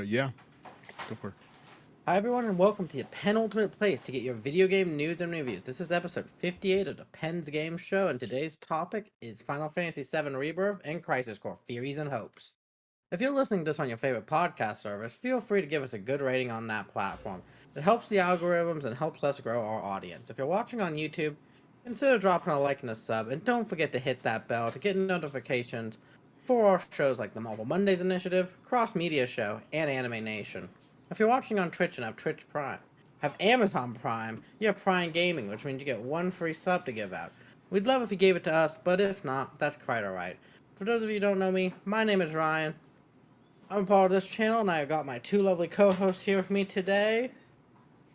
Yeah, go for it. Hi everyone and welcome to the penultimate place to get your video game news and reviews. This is episode 58 of the Pens Game Show, and today's topic is Final Fantasy VII Rebirth and Crisis Core Theories and Hopes. If you're listening to this on your favorite podcast service, feel free to give us a good rating on that platform. It helps the algorithms and helps us grow our audience. If you're watching on YouTube, consider dropping a like and a sub, and don't forget to hit that bell to get notifications for our shows like the Marvel Mondays Initiative, Cross Media Show, and Anime Nation. If you're watching on Twitch and have Twitch Prime, have Amazon Prime, you have Prime Gaming, which means you get one free sub to give out. We'd love if you gave it to us, but if not, that's quite alright. For those of you who don't know me, my name is Ryan. I'm a part of this channel, and I've got my two lovely co-hosts here with me today.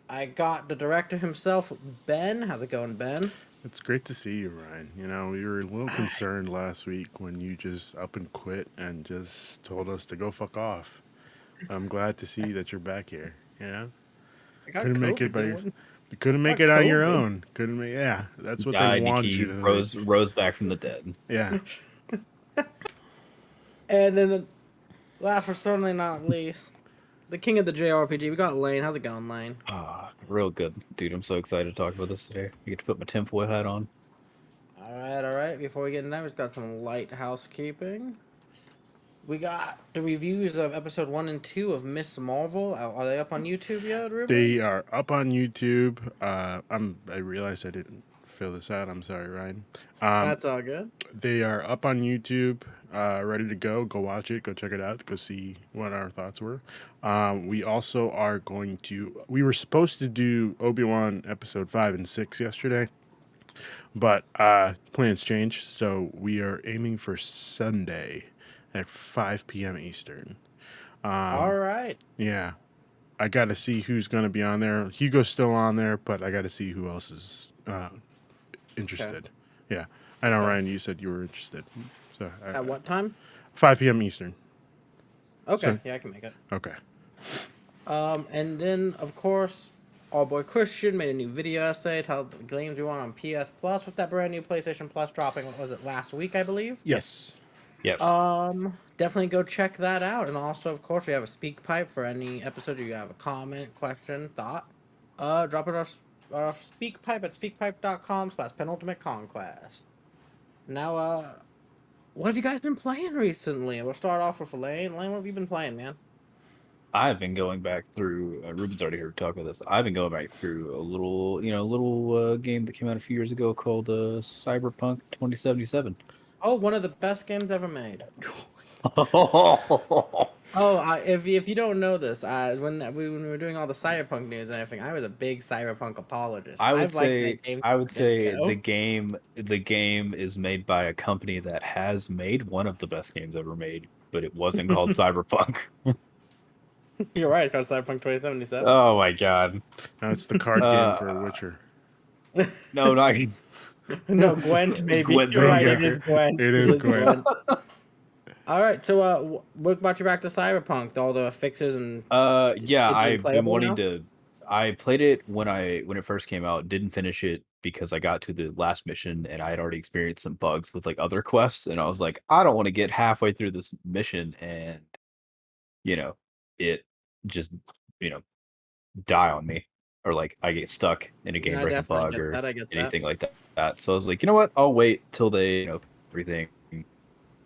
I got the director himself, Ben. How's it going, Ben? It's great to see you, Ryan. You know, we were a little concerned last week when you just up and quit and just told us to go fuck off. I'm glad to see that you're back here. You know, I got couldn't make COVID, it by your, didn't you couldn't make got it on your COVID. own. Couldn't make. Yeah, that's what they Died, wanted he you to rose back from the dead. Yeah. And then, last but certainly not least, the king of the JRPG. We got Lane. How's it going, Lane? Real good, dude. I'm so excited to talk about this today. You get to put my tinfoil hat on. All right. Before we get into that, we just got some light housekeeping. We got the reviews of episode 1 and 2 of Miss Marvel. Are they up on YouTube yet, Ruben? They are up on YouTube. I realized I didn't fill this out. I'm sorry, Ryan. That's all good. They are up on YouTube, ready to go. Go watch it. Go check it out. Go see what our thoughts were. We also are going to. We were supposed to do Obi-Wan episode 5 and 6 yesterday, but plans changed. So we are aiming for Sunday at 5 p.m. Eastern. All right. Yeah. I got to see who's going to be on there. Hugo's still on there, but I got to see who else is interested. Okay. Yeah. I know, Ryan, you said you were interested. So At what time? 5 p.m. Eastern. Okay. So, yeah, I can make it. Okay. And then, of course, our boy Christian made a new video essay telling the games we want on PS Plus with that brand new PlayStation Plus dropping, what was it, last week, I believe? Yes. Yes. Definitely go check that out. And also, of course, we have a speak pipe for any episode you have a comment, question, thought. Drop it our speak pipe at speakpipe.com/penultimateconquest. Now, what have you guys been playing recently? We'll start off with Lane. Lane, what have you been playing, man? I've been going back through. Ruben's already here to talk about this. I've been going back through a little game that came out a few years ago called Cyberpunk 2077. Oh, one of the best games ever made. Oh, If you don't know this, when we were doing all the Cyberpunk news and everything, I was a big Cyberpunk apologist. I would say the the game is made by a company that has made one of the best games ever made, but it wasn't called Cyberpunk. You're right, it's called Cyberpunk 2077. Oh my god! No, it's the card game for Witcher. No, not. No, Gwent, maybe. Gwent, You're right, yeah. it is Gwent. It is Gwent. All right, so what brought you back to Cyberpunk? All the fixes and Yeah, I've been wanting now? to. I played it when it first came out. Didn't finish it because I got to the last mission and I had already experienced some bugs with like other quests, and I was like, I don't want to get halfway through this mission and it just die on me, or like I get stuck in a game breaking bug or anything like that. So I was like, you know what? I'll wait till they everything.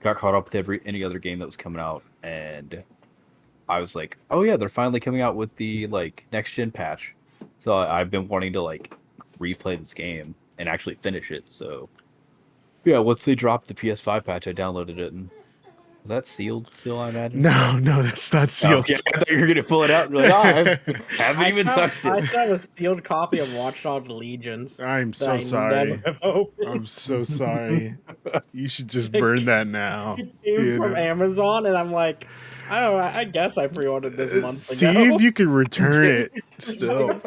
Got caught up with any other game that was coming out, and I was like, oh yeah, they're finally coming out with the like next gen patch. So I've been wanting to like replay this game and actually finish it. So yeah, once they dropped the PS5 patch, I downloaded it. And is that sealed still, I imagine? No, that's not sealed. Okay. I thought you were gonna pull it out and be like, oh, I haven't even touched it. I have a sealed copy of Watch Dogs Legions. I'm so sorry. I'm so sorry. You should just burn that now. It came from Amazon, and I'm like, I don't know. I guess I pre-ordered this month See ago. if you can return it still.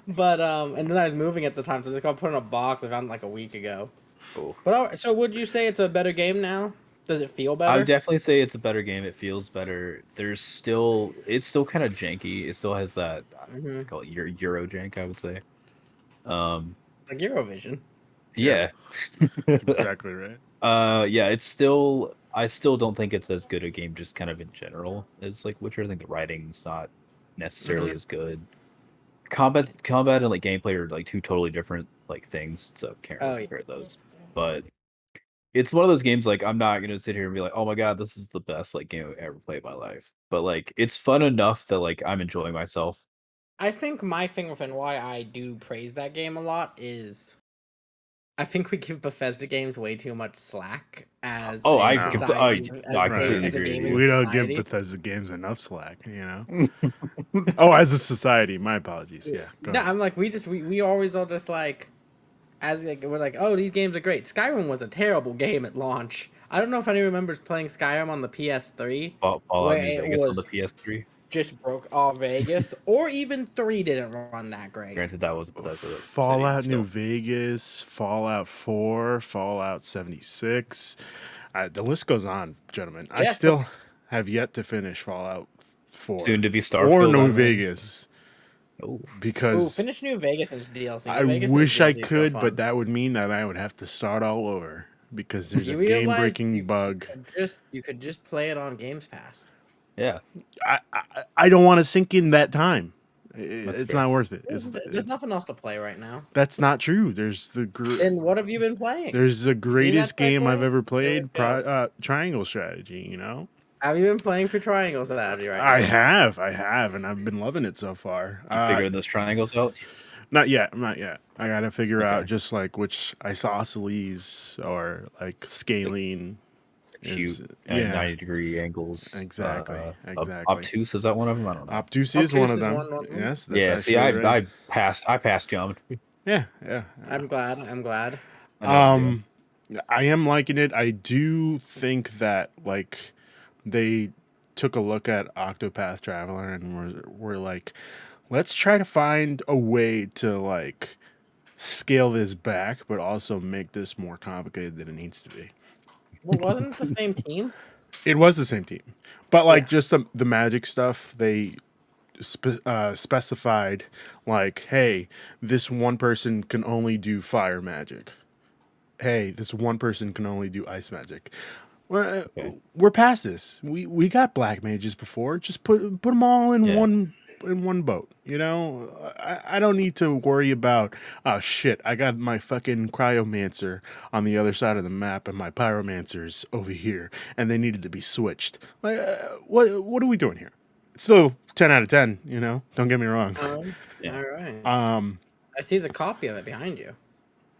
But and then I was moving at the time, so they got put in a box. I found it like a week ago. Cool. But so would you say it's a better game now? Does it feel better? I would definitely say it's a better game. It feels better. It's still kind of janky. It still has that I call it Euro jank, I would say. Like Eurovision. Yeah. That's exactly right. Yeah, it's still I still don't think it's as good a game, just kind of in general, as like Witcher. I think the writing's not necessarily as good. Combat and like gameplay are like two totally different like things, so can't really compare those. But it's one of those games like I'm not gonna sit here and be like, oh my god, this is the best like game I've ever played in my life. But like it's fun enough that like I'm enjoying myself. I think my thing with and why I do praise that game a lot is I think we give Bethesda games way too much slack as a society, completely as a agree. gaming We don't society. give Bethesda games enough slack, you know. Oh, as a society, my apologies. Yeah, go No, ahead. I'm like we always are just like as like we're like, oh, these games are great. Skyrim was a terrible game at launch. I don't know if anyone remembers playing Skyrim on the PS3, Fallout where New it Vegas on was the PS3. just broke all Vegas, or even 3 didn't run that great. Granted, that was Bethesda. Fallout New Vegas, Fallout 4, Fallout 76. The list goes on, gentlemen. I still have yet to finish Fallout 4. Soon to be Starfield or New Vegas. Because finish New Vegas and DLC. I wish I could, but that would mean that I would have to start all over because there's a game-breaking bug. You could just play it on Games Pass. Yeah, I don't want to sink in that time. It's not worth it. There's nothing else to play right now. That's not true. There's the Then what have you been playing? There's the greatest game I've ever played, Triangle Strategy. You know. Have you been playing for Triangle Strategy right now? I have, and I've been loving it so far. You figuring those triangles out? Not yet. I gotta figure out just like which isosceles or like scaling. Cute and 90-degree angles. Exactly. Obtuse, is that one of them? I don't know. Obtuse is one of them. Yes. Yeah. See, I passed geometry. Yeah. I'm glad. I am liking it. I do think that like they took a look at Octopath Traveler and were like, let's try to find a way to like scale this back, but also make this more complicated than it needs to be. Well, wasn't it the same team? It was the same team, but like just the magic stuff, they specified like, hey, this one person can only do fire magic. Hey, this one person can only do ice magic. We're past this. We got black mages before. Just put them all in one boat. You know, I don't need to worry about, oh shit, I got my fucking cryomancer on the other side of the map and my pyromancer's over here, and they needed to be switched. Like, what are we doing here? It's still 10 out of 10. You know, don't get me wrong. All right. I see the copy of it behind you.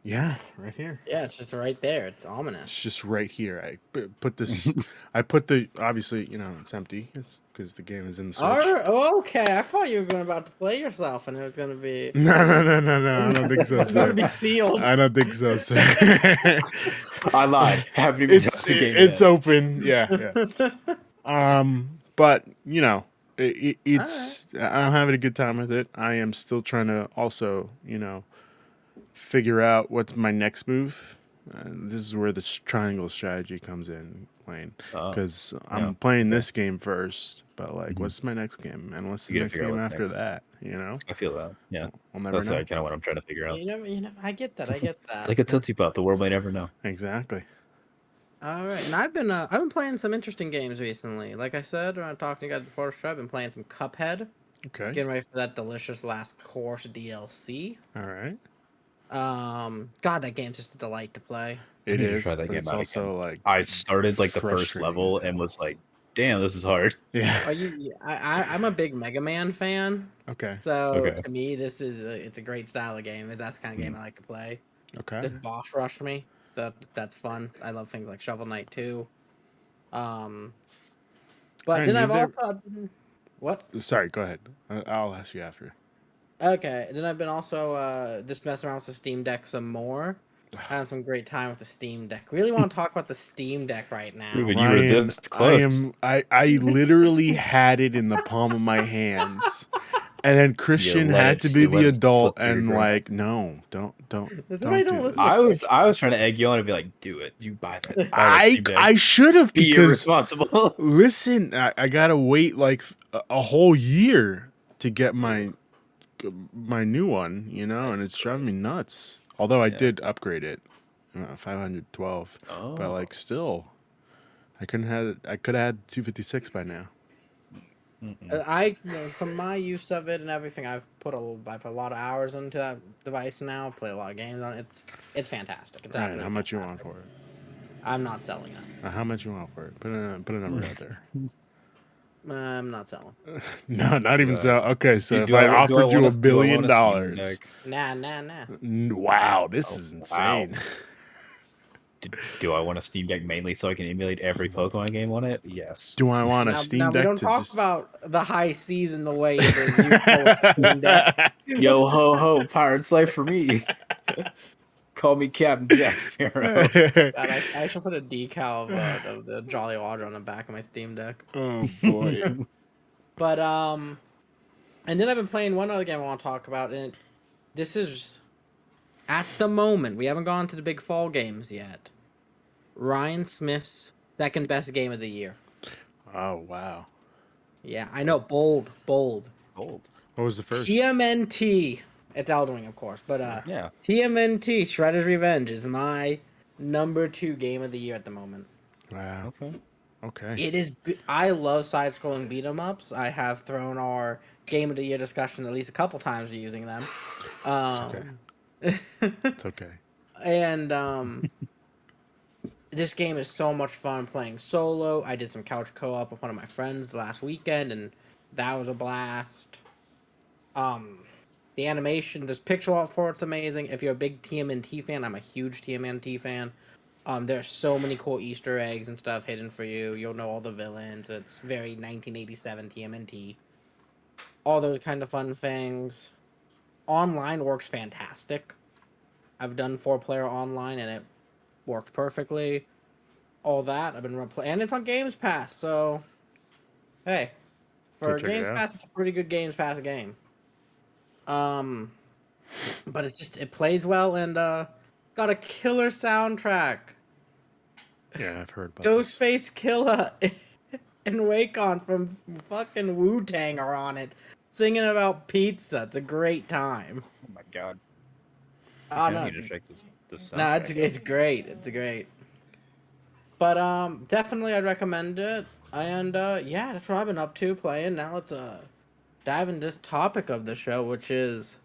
Yeah, right here. Yeah, it's just right there. It's ominous. It's just right here. I put this. I put the. Obviously, you know, it's empty. It's because the game is in the Switch. Okay, I thought you were going about to play yourself, and it was going to be. No. I don't think so, sir. It's going to be sealed. I don't think so, sir. I lied. Haven't even touched the game. It's open. Yeah. But you know, it's. Right. I'm having a good time with it. I am still trying to also, you know, figure out what's my next move. This is where the triangle strategy comes in, playing, because I'm playing this game first. But like, what's my next game, and what's the next game after that? You know, I feel that. Yeah, I'll never know. That's kind of what I'm trying to figure out. You know, I get that. It's like a Tootsie Pop. The world may never know. Exactly. All right, and I've been playing some interesting games recently. Like I said when I talked to you guys before the show, I've been playing some Cuphead. Okay. Getting ready for that delicious last course DLC. All right. God, that game's just a delight to play. It is, but it's also like I started like the first level and was like, "Damn, this is hard." Yeah. I'm a big Mega Man fan. Okay. So to me, this is it's a great style of game. That's the kind of game I like to play. Okay. Just boss rush me. That's fun. I love things like Shovel Knight 2. But then I've also what? Sorry, go ahead. I'll ask you after. Okay, then I've been also just messing around with the Steam Deck some more. Having some great time with the Steam Deck. Really want to talk about the Steam Deck right now. You were this close. I literally had it in the palm of my hands. And then Christian had to be the adult and like, no, don't do it. I was trying to egg you on and be like, do it. You buy that. I should have, because be irresponsible. Listen, I gotta wait like a whole year to get my new one, you know, and it's driving me nuts. Although I did upgrade it, 512, but like still, I could have had 256 by now. From my use of it and everything, I've put a lot of hours into that device now. Play a lot of games on it. It's fantastic. It's Ryan, absolutely how much fantastic. you want for it? I'm not selling it. How much you want for it? Put a number out there. I'm not selling. No, not even so. Okay, so if do I I offered you $1 billion, Nah. wow, this is wow. insane. Do I want a Steam Deck mainly so I can emulate every Pokemon game on it? Yes. Do I want a Steam now Deck we don't to talk just about the high seas and the waves as usual with the Steam Deck. Yo ho ho, pirate's life for me. Call me Captain Jack Sparrow. God, I should put a decal of the Jolly Roger on the back of my Steam Deck. Oh boy. But and then I've been playing one other game I want to talk about, and this is at the moment we haven't gone to the big fall games yet. Ryan Smith's second best game of the year. Oh wow. Yeah, I know, bold. Old. What was the first? TMNT. It's Elden Ring, of course, but Yeah. TMNT Shredder's Revenge is my number 2 game of the year at the moment. Wow. Okay. It is. I love side-scrolling beat 'em ups. I have thrown our game of the year discussion at least a couple times using them. It's okay. And this game is so much fun playing solo. I did some couch co-op with one of my friends last weekend, and that was a blast. The animation, this pixel art for it's amazing. If you're a big TMNT fan, I'm a huge TMNT fan. There's so many cool Easter eggs and stuff hidden for you. You'll know all the villains. It's very 1987 TMNT. All those kind of fun things. Online works fantastic. I've done 4-player online and it worked perfectly. All that I've been playing, and it's on Games Pass. So, hey, for Games Pass, it's a pretty good Games Pass game. But it plays well and got a killer soundtrack. Yeah, I've heard about Ghostface Killer and Wacon from fucking Wu-Tang are on it, singing about pizza. It's a great time. Oh my god. Oh no, it's great. It's great. But definitely I'd recommend it. And yeah, that's what I've been up to playing. Now let's dive into this topic of the show, which is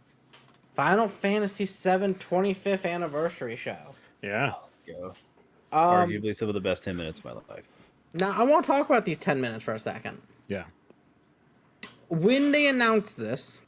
Final Fantasy VII 25th anniversary show. Yeah. Let's go. Arguably some of the best 10 minutes of my life. Now I want to talk about these 10 minutes for a second. Yeah. When they announced this,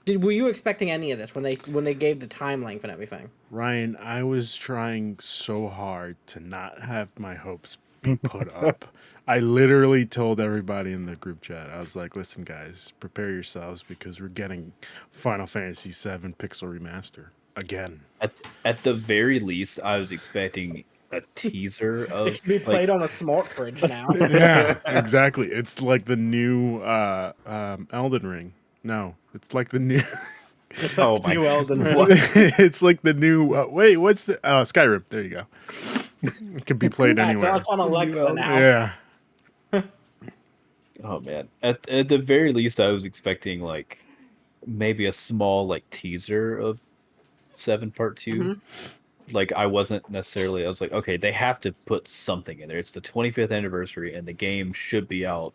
were you expecting any of this when they gave the time length and everything? Ryan, I was trying so hard to not have my hopes be put up. I literally told everybody in the group chat, I was like, listen, guys, prepare yourselves because we're getting Final Fantasy VII Pixel Remaster again. At the very least, I was expecting a teaser of it can be played on a smart fridge now. Yeah, exactly. It's like the new Elden Ring. No, it's like the new. New Elden Ring. It's like the new. Wait, what's the Skyrim? There you go. It can be played anywhere. So it's on Alexa now. Yeah. Oh man! At the very least, I was expecting like maybe a small like teaser of 7 Part 2. Mm-hmm. Like I wasn't necessarily. I was like, okay, they have to put something in there. It's the 25th anniversary, and the game should be out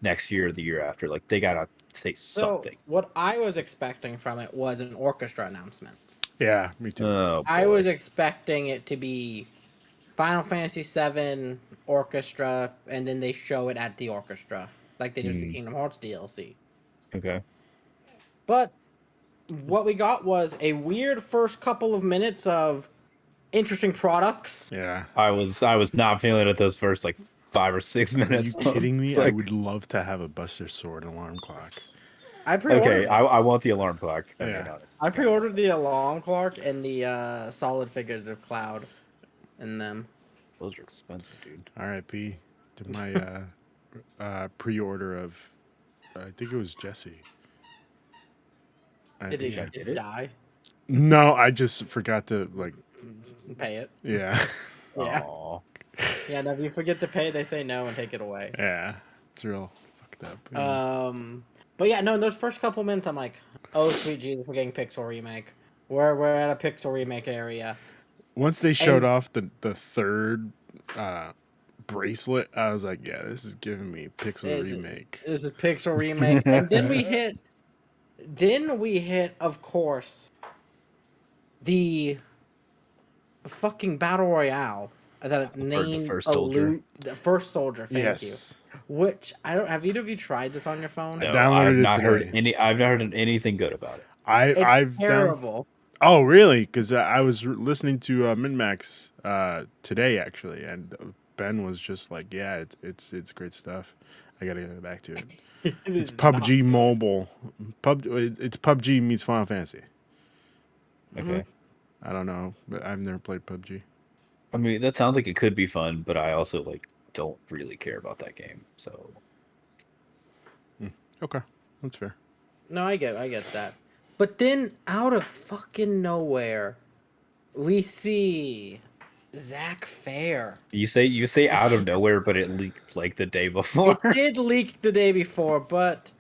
next year or the year after. Like they gotta say something. So what I was expecting from it was an orchestra announcement. Yeah, me too. Oh, I was expecting it to be Final Fantasy VII orchestra, and then they show it at the orchestra, like they did with the Kingdom Hearts DLC. Okay. But what we got was a weird first couple of minutes of interesting products. Yeah. I was not feeling it those first like 5 or 6 minutes. Are you kidding me? Like, I would love to have a Buster Sword alarm clock. I pre-ordered. Okay, I want the alarm clock. Yeah. I pre-ordered the alarm clock and the solid figures of Cloud in them. Those are expensive, dude. R.I.P. to my pre-order of, I think it was Jesse. Did he just die? No, I just forgot to like pay it. Yeah. Yeah. Aww. Yeah. Now if you forget to pay, they say no and take it away. Yeah, it's real fucked up. Yeah. But yeah, no. In those first couple minutes, I'm like, oh sweet Jesus, we're getting Pixel remake. We're at a Pixel remake area. Once they showed off the third bracelet, I was like, yeah, this is giving me Pixel Remake. This is Pixel Remake. And then we hit, of course, the fucking Battle Royale that named the first soldier. The first soldier, thank you. Which have either of you tried this on your phone? I downloaded it today. I've not heard anything good about it. It's terrible. Oh, really? Because I was listening to MinMax today, actually, and Ben was just like, "Yeah, it's great stuff. I gotta get back to it." It's PUBG Mobile. It's PUBG meets Final Fantasy. Okay. I don't know, but I've never played PUBG. I mean, that sounds like it could be fun, but I also don't really care about that game. So. Okay, that's fair. No, I get that. But then, out of fucking nowhere, we see Zach Fair. You say out of nowhere, but it leaked like the day before. It did leak the day before, but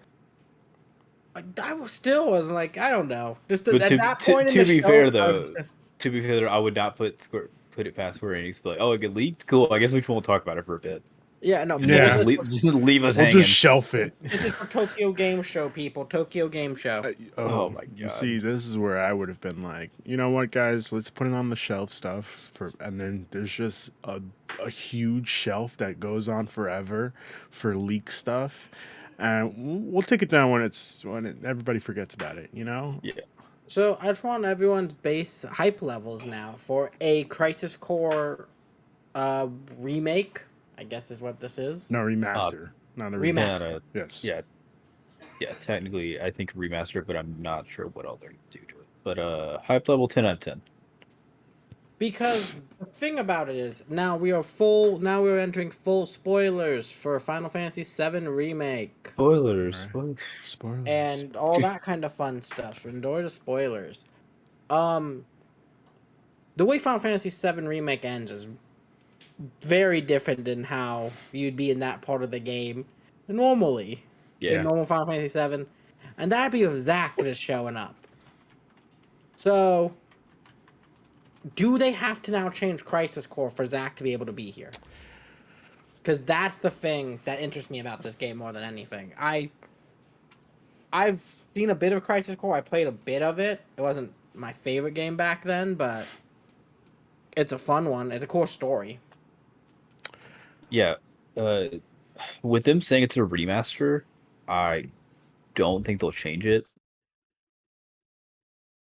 I was like, I don't know. Just at that point in the show, to be fair, I would not put it past Square-Enix. Like, oh, it get leaked. Cool. I guess we won't talk about it for a bit. Yeah, no. Just leave us hanging. We'll just shelf it. This is for Tokyo Game Show, people. Tokyo Game Show. Oh my god! You see, this is where I would have been like, you know what, guys? Let's put it on the shelf stuff and then there's just a huge shelf that goes on forever for leak stuff, and we'll take it down when everybody forgets about it. You know? Yeah. So I just want everyone's base hype levels now for a Crisis Core remake. I guess is what this is. No, remaster. Not a remaster. Yes. Yeah. Yeah, technically, I think remaster, but I'm not sure what else they're going to do to it. But hype level 10 out of 10. Because the thing about it is, now we're entering full spoilers for Final Fantasy VII Remake. Spoilers. And all that kind of fun stuff. Endure the spoilers. The way Final Fantasy VII Remake ends is very different than how you'd be in that part of the game normally. Yeah. In normal Final Fantasy VII. And that'd be with Zack just showing up. So, do they have to now change Crisis Core for Zack to be able to be here? Because that's the thing that interests me about this game more than anything. I've seen a bit of Crisis Core. I played a bit of it. It wasn't my favorite game back then, but it's a fun one. It's a cool story. Yeah. With them saying it's a remaster, I don't think they'll change it.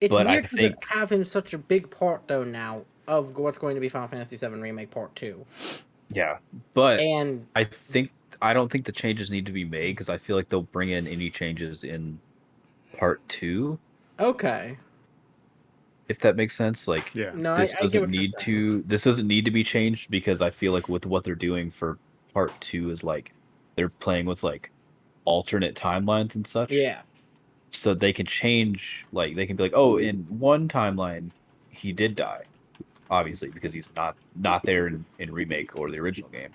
It's weird to have him such a big part, though, now, of what's going to be Final Fantasy VII Remake Part 2. Yeah, but I don't think the changes need to be made, because I feel like they'll bring in any changes in Part 2. Okay. If that makes sense. Like, yeah. No, this doesn't need to be changed, because I feel like with what they're doing for Part 2 is, like, they're playing with, like, alternate timelines and such. Yeah. So they can change, like, they can be like, oh, in one timeline, he did die, obviously, because he's not there in Remake or the original game.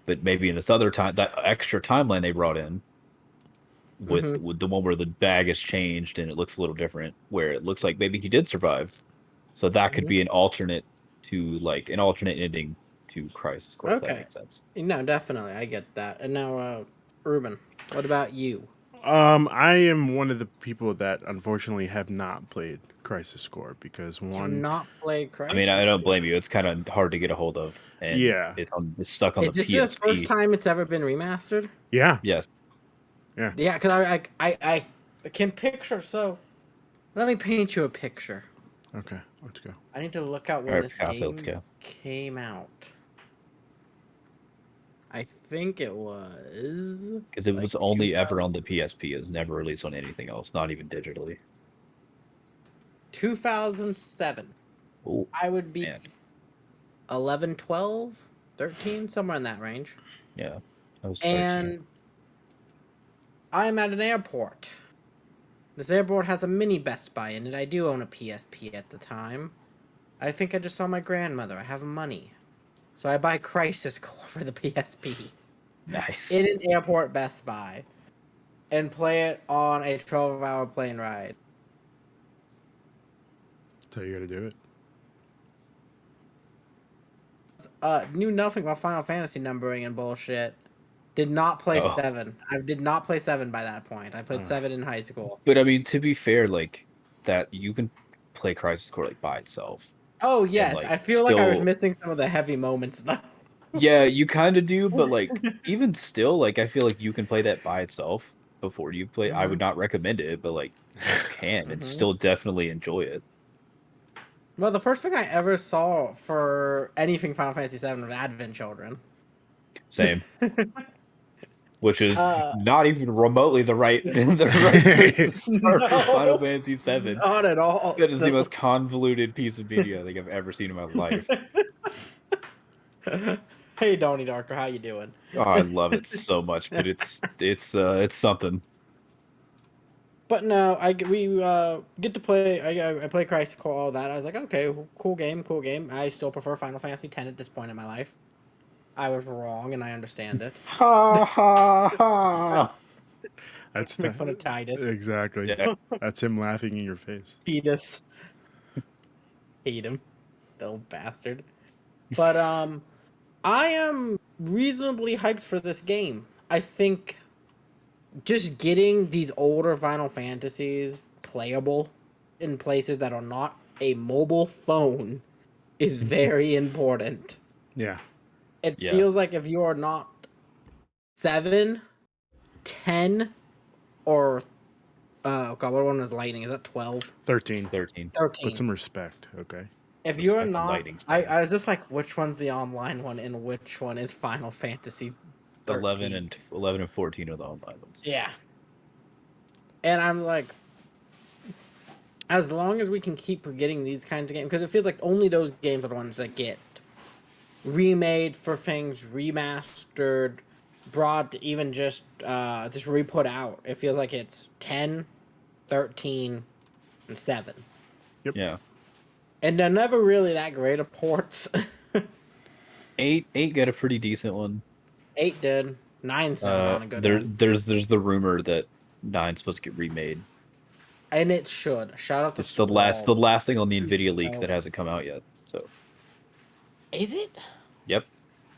But maybe in this other time, that extra timeline they brought in, with the one where the bag is changed and it looks a little different, where it looks like maybe he did survive. So that could be an alternate ending to Crisis Core. If that makes sense. No, definitely, I get that. And now, Ruben, what about you? I am one of the people that unfortunately have not played Crisis Core because You've not played Crisis. I mean, I don't blame you. It's kind of hard to get a hold of. And yeah, it's stuck on the PSP. Is this the first time it's ever been remastered? Yeah. Yes. Yeah. Yeah, because I can picture. So, let me paint you a picture. Okay, let's go. I need to look out when this game came out. I think it was... Because it was only ever on the PSP. It was never released on anything else, not even digitally. 2007. Ooh, I would be 11, 12, 13, somewhere in that range. Yeah. I was 13. And I'm at an airport. This airport has a mini Best Buy in it. I do own a PSP at the time. I think I just saw my grandmother. I have money. So I buy Crisis Core for the PSP. Nice. In an airport Best Buy. And play it on a 12-hour plane ride. So you gotta do it. knew nothing about Final Fantasy numbering and bullshit. Did not play 7. I did not play 7 by that point. I played 7 in high school. But I mean, to be fair, like that, you can play Crisis Core like by itself. Oh yes, like, I feel like I was missing some of the heavy moments though. Yeah, you kind of do, but like even still, like I feel like you can play that by itself before you play. I would not recommend it, but like you can and still definitely enjoy it. Well, the first thing I ever saw for anything Final Fantasy VII was Advent Children. Same. Which is not even remotely the right place to start with Final Fantasy VII. Not at all. That is the most convoluted piece of media I think I've ever seen in my life. Hey, Donnie Darker, how you doing? Oh, I love it so much, but it's something. But no, we get to play. I play Crisis Core, all that. I was like, okay, cool game. I still prefer Final Fantasy X at this point in my life. I was wrong, and I understand it. Ha ha ha! That's make fun of Titus. Exactly. Yeah. That's him laughing in your face. Titus. Hate him, the old bastard. But I am reasonably hyped for this game. I think just getting these older Final Fantasies playable in places that are not a mobile phone is very important. Yeah. It feels like if you are not 7, 10, or oh god, what one was Lightning? Is that 12? 13. 13. Put some respect, okay? If you're not, I was just like, which one's the online one and which one is Final Fantasy 13? 11 and 14 are the online ones. Yeah. And I'm like, as long as we can keep getting these kinds of games, because it feels like only those games are the ones that get remade for things, remastered, brought to even just re-put out. It feels like it's 10, 13, and 7. Yep. Yeah. And they're never really that great of ports. 8 got a pretty decent one. 8 did. 9's not a good one. There's the rumor that 9's supposed to get remade. And it should. Shout out to It's the last thing on the NVIDIA leak that hasn't come out yet. So. Is it? Yep.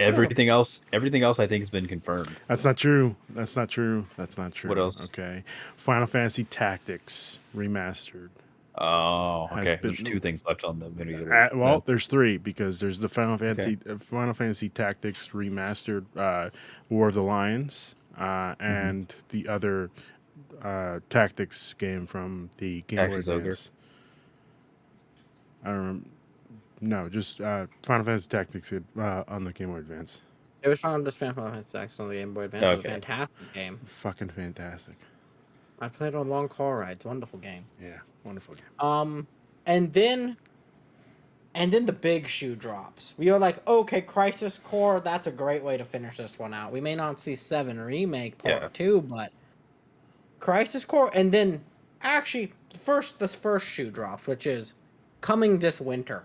Everything else I think has been confirmed. That's not true. That's not true. What else? Okay. Final Fantasy Tactics Remastered. Oh, okay. There's 2 things left on the video. Well, there's 3 because there's the Final Fantasy Tactics Remastered War of the Lions and the other tactics game from the Game Boy Advance. I don't remember. No, just Final Fantasy Tactics on the Game Boy Advance. It was Final Fantasy Tactics on the Game Boy Advance. It was a fantastic game. Fucking fantastic. I played on long car rides. Wonderful game. Yeah, wonderful game. And then the big shoe drops. We are like, okay, Crisis Core, that's a great way to finish this one out. We may not see 7 Remake Part 2, but Crisis Core, and then actually the first shoe drops, which is coming this winter.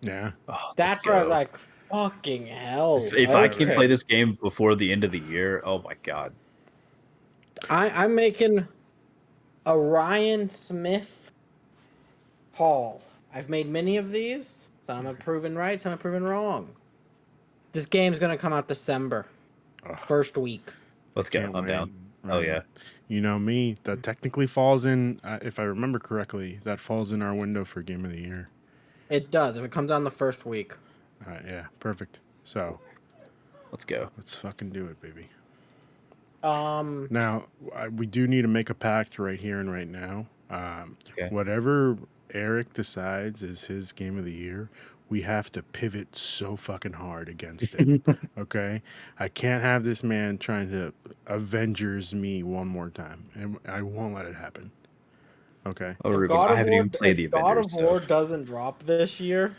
Yeah. Oh, that's where I was like, fucking hell. If I can play this game before the end of the year, oh my god. I'm making a Ryan Smith haul. I've made many of these. Some have proven right, some have proven wrong. This game's gonna come out December. First week. Let's go. I'm down. Oh yeah. You know me, that technically falls in, if I remember correctly, that falls in our window for Game of the Year. It does, if it comes out in the first week. Yeah, perfect. So, let's go. Let's fucking do it, baby. Now, we do need to make a pact right here and right now. Whatever Eric decides is his Game of the Year, we have to pivot so fucking hard against it. Okay? I can't have this man trying to Avengers me one more time. And I won't let it happen. Okay? Oh, Ruben, I haven't even played the Avengers. God of War doesn't drop this year.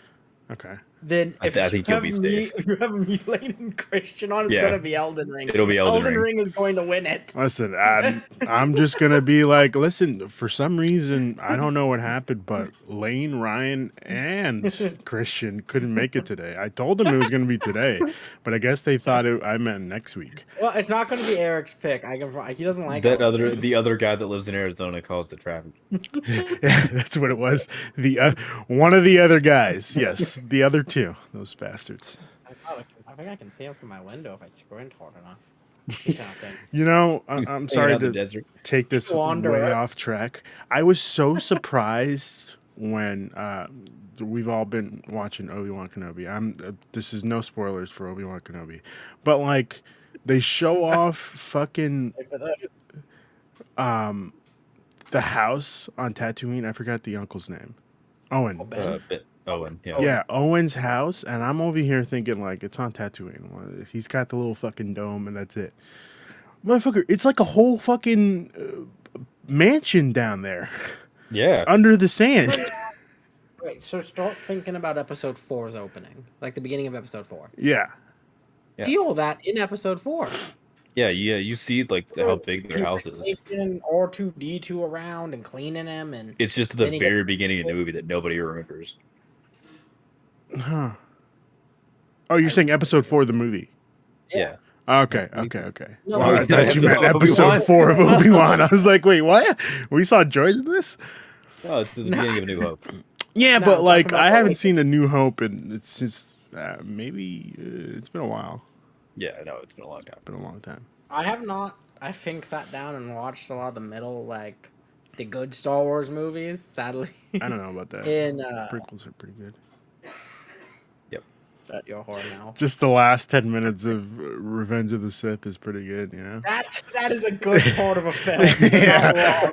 Okay. Then if I think you'll be safe. If you have me Layton Christian on, it's gonna be Elden Ring. It'll be Elden Ring. Is going to win it. Listen, I'm just gonna be like, listen. For some reason, I don't know what happened, but Lane, Ryan, and Christian couldn't make it today. I told them it was gonna be today, but I guess they thought I meant next week. Well, it's not gonna be Eric's pick. He doesn't like that. The other guy that lives in Arizona caused the traffic. Yeah, that's what it was. The one of the other guys. Yes, the other 2. Those bastards. I think I can see him from my window if I squint hard enough. He's out there. You know, He's I'm hanging sorry out in the to desert. take this way off track. I was so surprised when we've all been watching Obi-Wan Kenobi. This is no spoilers for Obi-Wan Kenobi, but like they show off fucking the house on Tatooine. I forgot the uncle's name. Owen. Owen, yeah. Yeah, Owen's house, and I'm over here thinking like it's on Tatooine. He's got the little fucking dome, and that's it. Motherfucker, it's like a whole fucking mansion down there. Yeah. It's under the sand. Wait, so start thinking about episode 4's opening, like the beginning of episode 4. Yeah. Feel that in episode 4. Yeah, you see like how big their house is. R2D2 around and cleaning them, and it's just the very beginning of the movie that nobody remembers. Huh. Oh, you're saying episode 4 of the movie? Yeah. Okay. No, Well, I thought you meant episode 4 of Obi-Wan. I was like, wait, what? We saw droids in this? No, it's the beginning of A New Hope. Yeah, but like I haven't seen A New Hope, and it's just maybe it's been a while. Yeah, no, it's been a long time. Been a long time. I have not, I think, sat down and watched a lot of the middle, like, the good Star Wars movies, sadly. I don't know about that. And, prequels are pretty good. Yep. Shut your whore now. Just the last 10 minutes of Revenge of the Sith is pretty good, you know? That is a good part of a film. Yeah.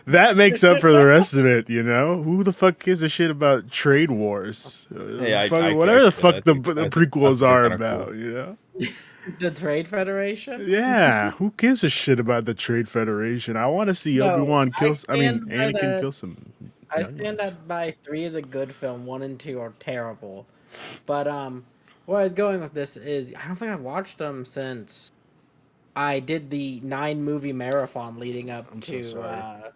That makes up for the rest of it, you know? Who the fuck gives a shit about trade wars? Hey, whatever the fuck the prequels are about, cool. You know? The Trade Federation? Yeah, who gives a shit about the Trade Federation? I want to see Obi-Wan Anakin kill some. I stand by 3 is a good film, 1 and 2 are terrible. But where I was going with this is I don't think I've watched them since I did the 9-movie marathon leading up to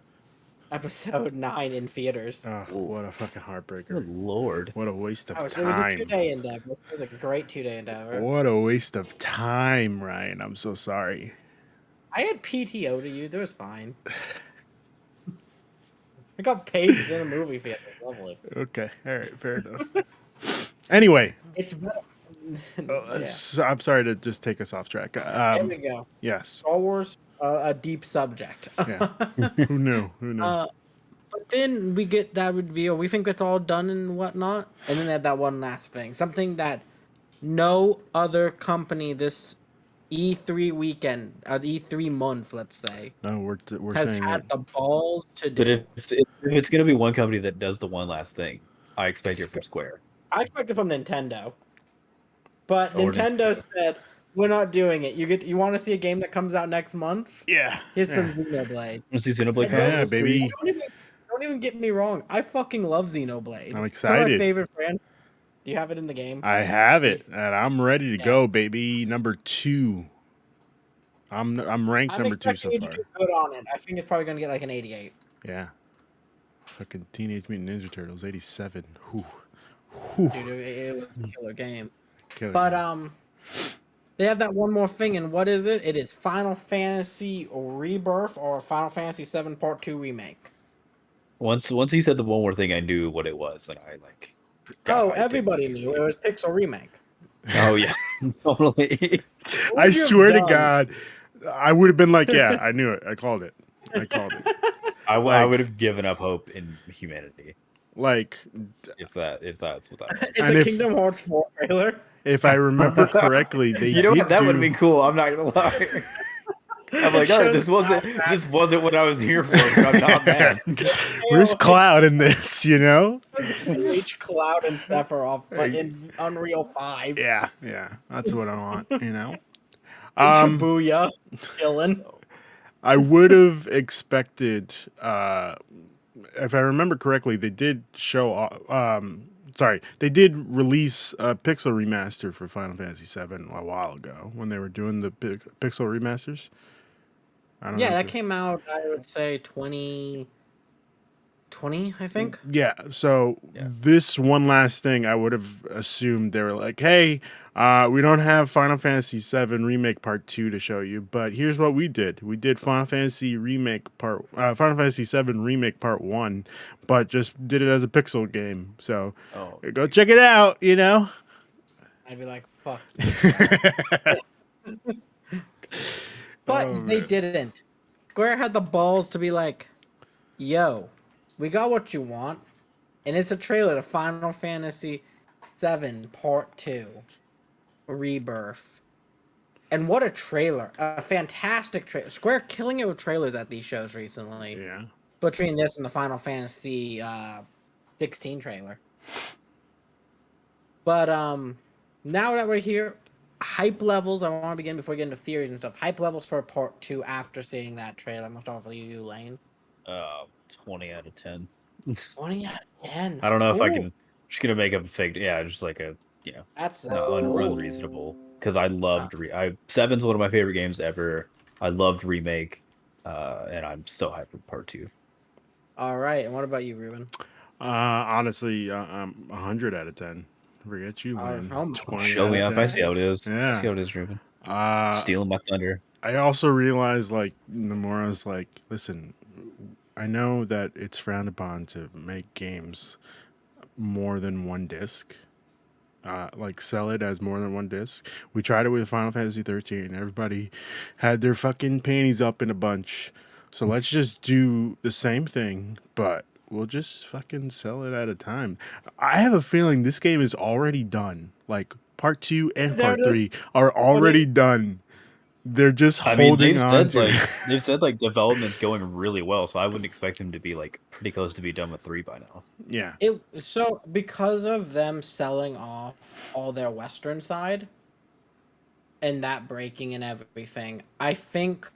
episode 9 in theaters. Oh, what a fucking heartbreaker. Good Lord. What a waste of time. So it was a 2-day endeavor. It was a great 2-day endeavor. What a waste of time, Ryan. I'm so sorry. I had PTO to use. It was fine. I got paid in a movie theater. Lovely. Okay. All right. Fair enough. Anyway. It's better. I'm sorry to just take us off track. There we go. Yes. Star Wars, a deep subject. Yeah. Who knew? But then we get that reveal. We think it's all done and whatnot. And then they have that one last thing. Something that no other company this E3 weekend, or the E3 month, let's say, no, we're has saying had the balls to do. But if it's going to be one company that does the one last thing, I expect it from Square. I expect it from Nintendo. But Nintendo said, we're not doing it. You want to see a game that comes out next month? Yeah. Here's some Xenoblade. You want to see Xenoblade? Yeah, baby. Don't even get me wrong. I fucking love Xenoblade. I'm excited. It's one of my favorite franchises. Do you have it in the game? I have it, and I'm ready to go, baby. Number 2. I'm ranked number 2 so far. To do good on it. I think it's probably gonna get like an 88. Yeah. Fucking Teenage Mutant Ninja Turtles 87. Whew. Dude, it was a killer game. But they have that one more thing, and what is it? It is Final Fantasy Rebirth or Final Fantasy 7 Part 2 Remake. Once he said the one more thing, I knew what it was, and I like. Everybody knew it was Pixel Remake. Oh yeah, totally. I swear to God, I would have been like, yeah, I knew it. I called it. I would have given up hope in humanity. Like, if that's what that was. It's a Kingdom Hearts 4 trailer. If I remember correctly, they you know what? That would have been cool. I'm not gonna lie. I'm like, oh, this wasn't what I was here for. But I'm not mad. Where's Cloud in this? You know, H Cloud and Sephiroth, but in Unreal 5. Yeah, that's what I want. You know, Shibuya, chilling. I would have expected, if I remember correctly, they did show. They did release a pixel remaster for Final Fantasy VII a while ago when they were doing the pixel remasters. That came out, I would say, 2020, I think. Yeah, so this one last thing, I would have assumed they were like, hey, we don't have Final Fantasy VII Remake Part 2 to show you, but here's what we did. We did Final Fantasy VII Remake Part 1, but just did it as a pixel game. So go check it out, you know? I'd be like, fuck you. But they didn't. Square had the balls to be like, yo, we got what you want. And it's a trailer to Final Fantasy VII Part 2 Rebirth. And what a trailer. A fantastic trailer. Square killing it with trailers at these shows recently. Yeah. Between this and the Final Fantasy 16 trailer. But now that we're here, hype levels, I want to begin before we get into theories and stuff. Hype levels for Part 2 after seeing that trailer. I'm going to offer you, Lane. 20 out of 10. 20 out of 10. I don't know if I can. Just gonna make up a fake. Yeah, just like a That's unreasonable. Because I loved 7's one of my favorite games ever. I loved Remake, and I'm so hyped for Part 2. All right, and what about you, Ruben? Honestly, I'm 100 out of 10. Forget you, man. 20 Show me up. I see how it is. Yeah. I see how it is, Ruben. Stealing my thunder. I also realized, like, the more I was like, listen, I know that it's frowned upon to make games more than one disc. Like, sell it as more than one disc. We tried it with Final Fantasy 13. Everybody had their fucking panties up in a bunch. So let's just do the same thing, but we'll just fucking sell it at a time. I have a feeling this game is already done. Like, Part 2 and Part 3 are already done. They're just holding on to they've said like development's going really well, so I wouldn't expect them to be like pretty close to be done with 3 by now. Yeah. So because of them selling off all their Western side and that breaking and everything, I think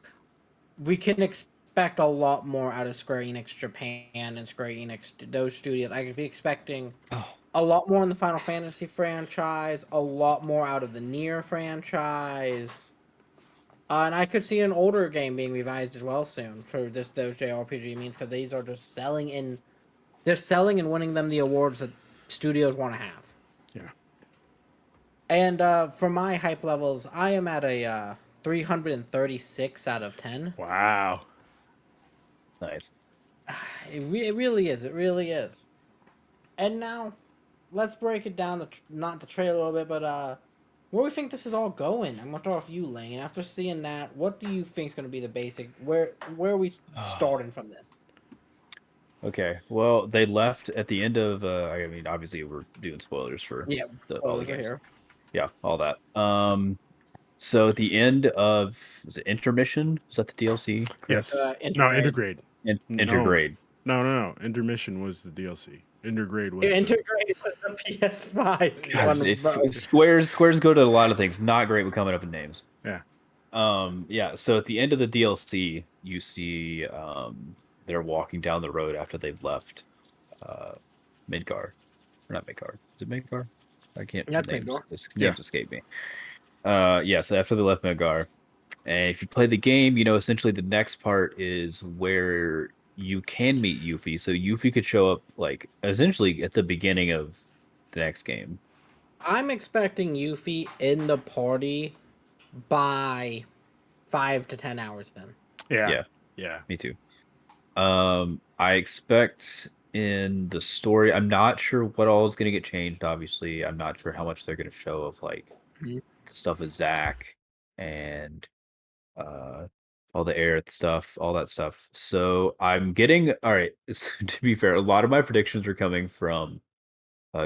we can expect a lot more out of Square-Enix Japan and Square-Enix, those studios. I could be expecting a lot more in the Final Fantasy franchise, a lot more out of the Nier franchise. And I could see an older game being revised as well soon for those JRPG means, because these are just selling and winning them the awards that studios want to have. Yeah. And for my hype levels, I am at a 336 out of 10. Wow. Nice. It really is. It really is. And now, let's break it down, not the trailer a little bit, but where we think this is all going. I'm gonna throw off you, Lane. After seeing that, what do you think is gonna be the basic? Where are we starting from this? Okay. Well, they left at the end of. I mean, obviously, we're doing spoilers for all the games. Yeah, all that. So at the end of was it Intermission? Was that the DLC? Yes. No, Intergrade. Intergrade. No. Intermission was the DLC. Intergrade was Intergrade was the PS5. God, Squares go to a lot of things. Not great with coming up with names. Yeah. Yeah. So at the end of the DLC, you see they're walking down the road after they've left Midgar. Or not Midgar. Is it Midgar? I can't. That's Midgar. Names escape me. Yeah. So after they left Midgar, and if you play the game, you know essentially the next part is where you can meet Yuffie. So Yuffie could show up like essentially at the beginning of the next game. I'm expecting Yuffie in the party by 5 to 10 hours then. Yeah. Me too. I expect in the story, I'm not sure what all is going to get changed. Obviously, I'm not sure how much they're going to show of like the stuff with Zack and all the air stuff, all that stuff. So I'm getting all right. To be fair, a lot of my predictions are coming from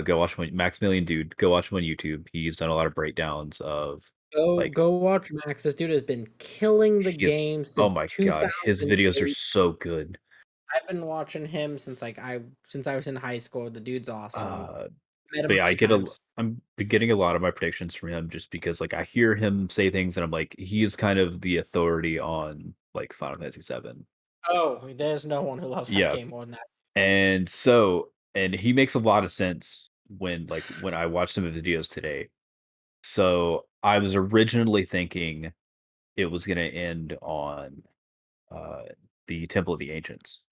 go watch Maximilian Dude. Go watch him on YouTube. He's done a lot of breakdowns of. Go watch Max. This dude has been killing the game since oh my god, his videos are so good. I've been watching him since I was in high school. The dude's awesome. But yeah, I'm getting a lot of my predictions from him just because like I hear him say things and I'm like, he's kind of the authority on like Final Fantasy VII. Oh, there's no one who loves that game more than that. And he makes a lot of sense when I watch some of his videos today. So I was originally thinking it was gonna end on the Temple of the Ancients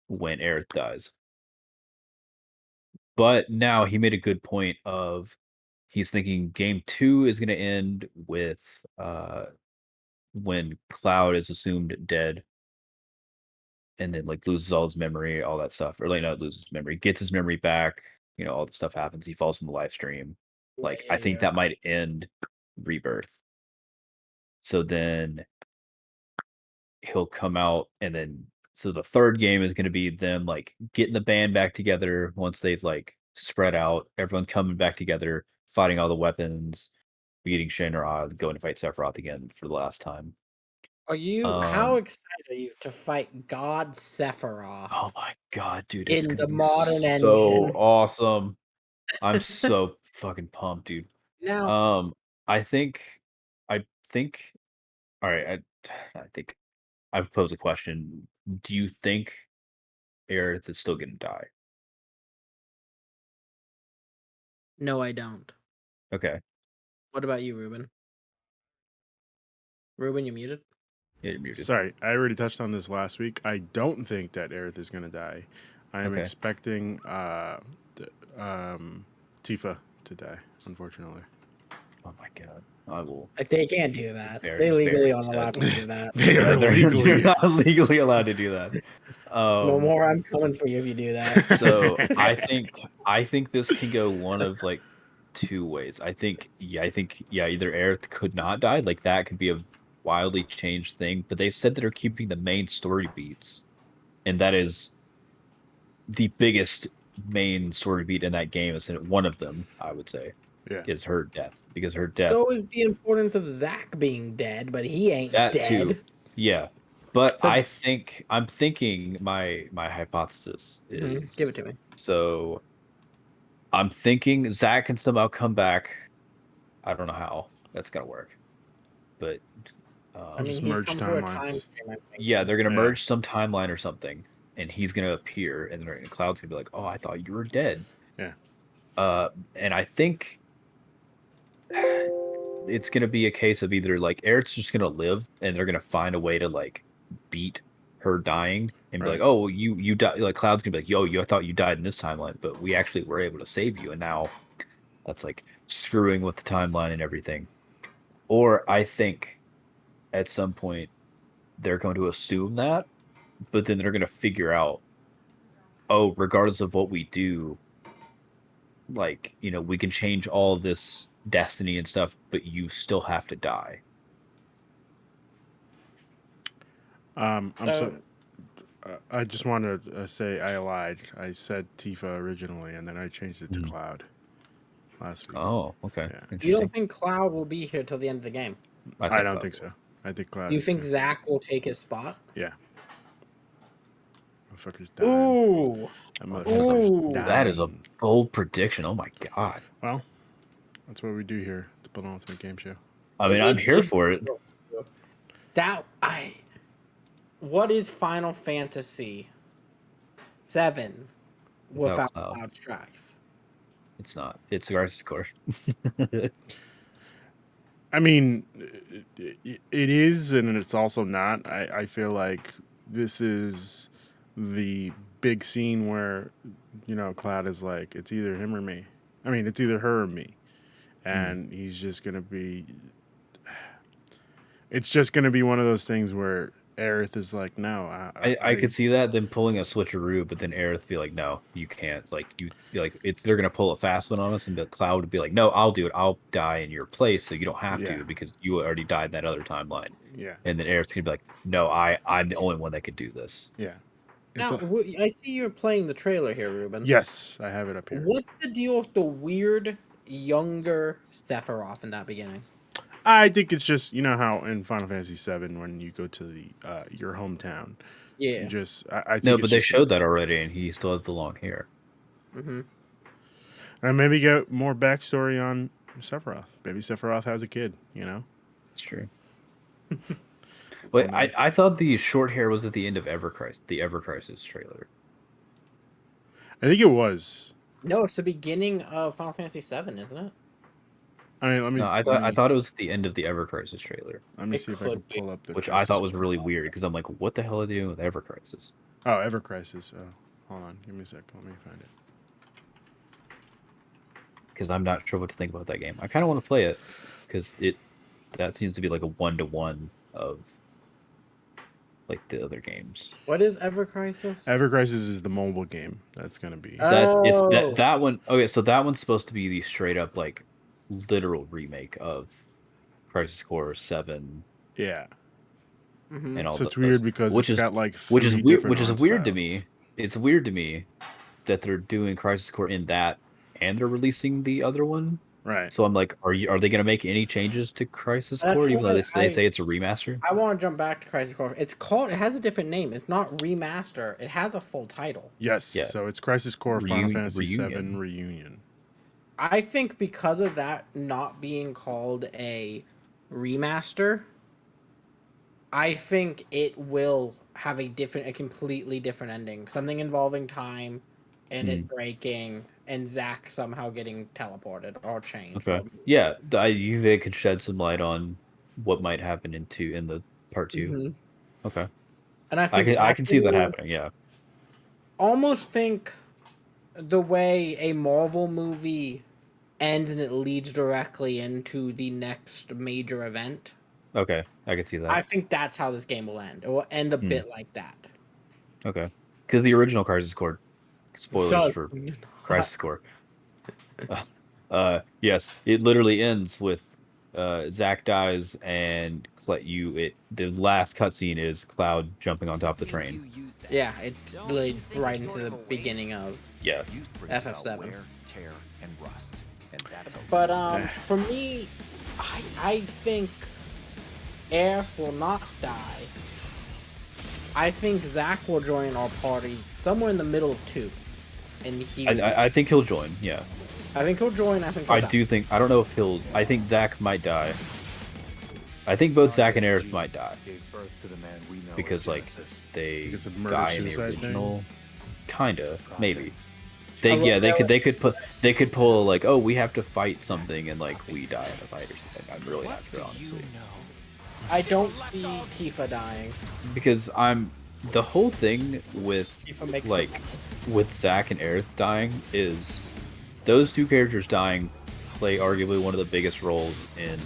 when Aerith dies. But now he made a good point of he's thinking game 2 is going to end with when Cloud is assumed dead and then like loses all his memory, all that stuff. Or like not loses memory, gets his memory back, you know, all the stuff happens. He falls in the live stream. Like, I think that might end Rebirth. So then he'll come out, and then so the third game is going to be them like getting the band back together once they've like spread out. Everyone's coming back together, fighting all the weapons, beating Shinra, going to fight Sephiroth again for the last time. Are you? How excited are you to fight God Sephiroth? Oh my god, dude! It's in gonna the be modern so engine. awesome. I'm so fucking pumped, dude. Now, I think, I think. All right, I think I've posed a question. Do you think Aerith is still gonna die? no, I don't. Okay. What about you, Ruben? Ruben, you muted? Yeah, you're muted. Sorry, I already touched on this last week. I don't think that Aerith is going to die. I am Okay. expecting Tifa to die, unfortunately. Oh my god. I will. They can't do that. Very, They legally very aren't allowed upset. to do that. Yeah, they're not legally allowed to do that. No more. I'm coming for you if you do that. So I think this can go one of like two ways. I think either Aerith could not die, like that could be a wildly changed thing, but they said that they're keeping the main story beats, and that is the biggest main story beat in that game. Is one of them, I would say, is her death, because her death. So is the importance of Zack being dead, but he ain't That dead. too, yeah. But So, I'm thinking my hypothesis is, give it to me. So I'm thinking Zack can somehow come back. I don't know how that's gonna work, but I mean, he's come through a time stream. Yeah, they're gonna merge some timeline or something, and he's gonna appear, and Cloud's gonna be like, "Oh, I thought you were dead." Yeah. And I think it's gonna be a case of either like Eric's just gonna live, and they're gonna find a way to like beat her dying and be like, "Oh, well, you died." Like Cloud's gonna be like, "Yo, I thought you died in this timeline, but we actually were able to save you," and now that's like screwing with the timeline and everything. Or I think at some point they're going to assume that, but then they're going to figure out, oh, regardless of what we do, like, we can change all of this destiny and stuff, but you still have to die. I just want to say I lied. I said Tifa originally, and then I changed it to Cloud last week. Oh, okay. Yeah. You don't think Cloud will be here till the end of the game? I don't think so. I think Cloud. You think Zack will take his spot? Yeah. Motherfucker's dying. Ooh. That is a bold prediction. Oh my god. Well, that's what we do here at the Penultimate Game Show. I mean, I'm here for it. What is Final Fantasy VII without Cloud Strife? It's not. It's Garza's Core. I mean, it is, and it's also not. I feel like this is the big scene where, Cloud is like, it's either him or me. I mean, it's either her or me. And he's just going to be... It's just going to be one of those things where Aerith is like, no. I could see that, them pulling a switcheroo, but then Aerith be like, no, you can't. Like, they're going to pull a fast one on us, and the Cloud would be like, no, I'll do it. I'll die in your place, so you don't have to, because you already died in that other timeline. Yeah. And then Aerith's going to be like, no, I'm the only one that could do this. Yeah. Now, I see you're playing the trailer here, Ruben. Yes, I have it up here. What's the deal with the weird, younger Sephiroth in that beginning? I think it's just, how in Final Fantasy VII, when you go to the your hometown, yeah, I think no, but they showed that already, and he still has the long hair. And maybe get more backstory on Sephiroth. Maybe Sephiroth has a kid. It's true. But I thought the short hair was at the end of the Ever Crisis trailer. I think it was. No, it's the beginning of Final Fantasy VII, isn't it? I mean, I thought it was at the end of the Ever Crisis trailer. Let me see if I can pull up the. Which I thought was really weird, because I'm like, what the hell are they doing with Ever Crisis? Oh, Ever Crisis. Oh, hold on, give me a sec. Let me find it. Because I'm not sure what to think about that game. I kind of want to play it, because that seems to be like a 1-to-1 of like the other games. What is Ever Crisis? Ever Crisis is the mobile game that's gonna be. That one. Okay, so that one's supposed to be the straight up like literal remake of Crisis Core 7. Yeah. And all So it's those, weird because which it's is got like 3 different which is art weird to styles. me. It's weird to me that they're doing Crisis Core in that, and they're releasing the other one. Right. So I'm like, are they going to make any changes to Crisis Core, even though they say it's a remaster? I want to jump back to Crisis Core. It has a different name. It's not remaster. It has a full title. Yes. Yeah. So it's Crisis Core Final Fantasy Reunion. VII Reunion. I think because of that not being called a remaster, I think it will have a completely different ending. Something involving time, and it breaking, and Zack somehow getting teleported or changed. Okay. Yeah, they could shed some light on what might happen in the part 2. Okay. And I think I can see that happening. Yeah. Almost think the way a Marvel movie ends and it leads directly into the next major event. Okay, I can see that. I think that's how this game will end. It will end a bit like that. Okay, because the original Crisis Core, spoilers for Crisis Core. Yes, it literally ends with Zack dies and the last cutscene is Cloud jumping on top of the train. Yeah, it's laid right into the beginning of FF7. But for me, I think Aerith will not die. I think Zack will join our party somewhere in the middle of 2, and I think he'll join. Yeah, I think he'll join. I think he'll die. I don't know if he'll. I think Zack might die. I think both Zack and Aerith might die because like they die in the original. Kinda, maybe. They could pull like, oh, we have to fight something and like we die in a fight or something. I'm really not sure, honestly. I don't see Tifa dying because the whole thing with with Zack and Aerith dying is those two characters dying play arguably one of the biggest roles in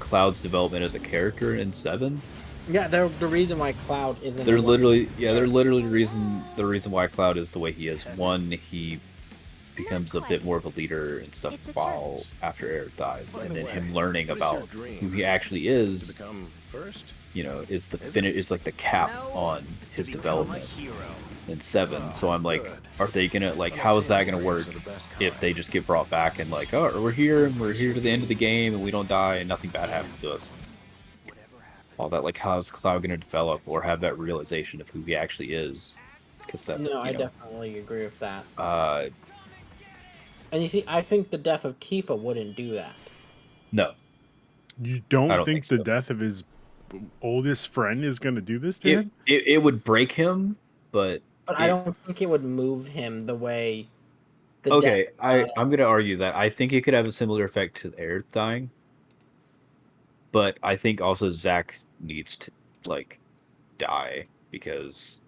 Cloud's development as a character in 7. Yeah, they're the reason why Cloud isn't. They're literally the reason why Cloud is the way he is. One, he becomes a bit more of a leader and stuff after Aerith dies, and then him learning about who he actually is, is like the cap on his development in 7. So I'm like, are they gonna how is that gonna work if they just get brought back and like, oh, we're here to the end of the game and we don't die and nothing bad happens to us? All that, like, how is Cloud gonna develop or have that realization of who he actually is? Because that I definitely agree with that. And you see, I think the death of Tifa wouldn't do that. No. You don't think the death of his oldest friend is going to do this to him? It would break him, but I don't think it would move him the way. I'm going to argue that I think it could have a similar effect to Aerith dying, but I think also Zack needs to die because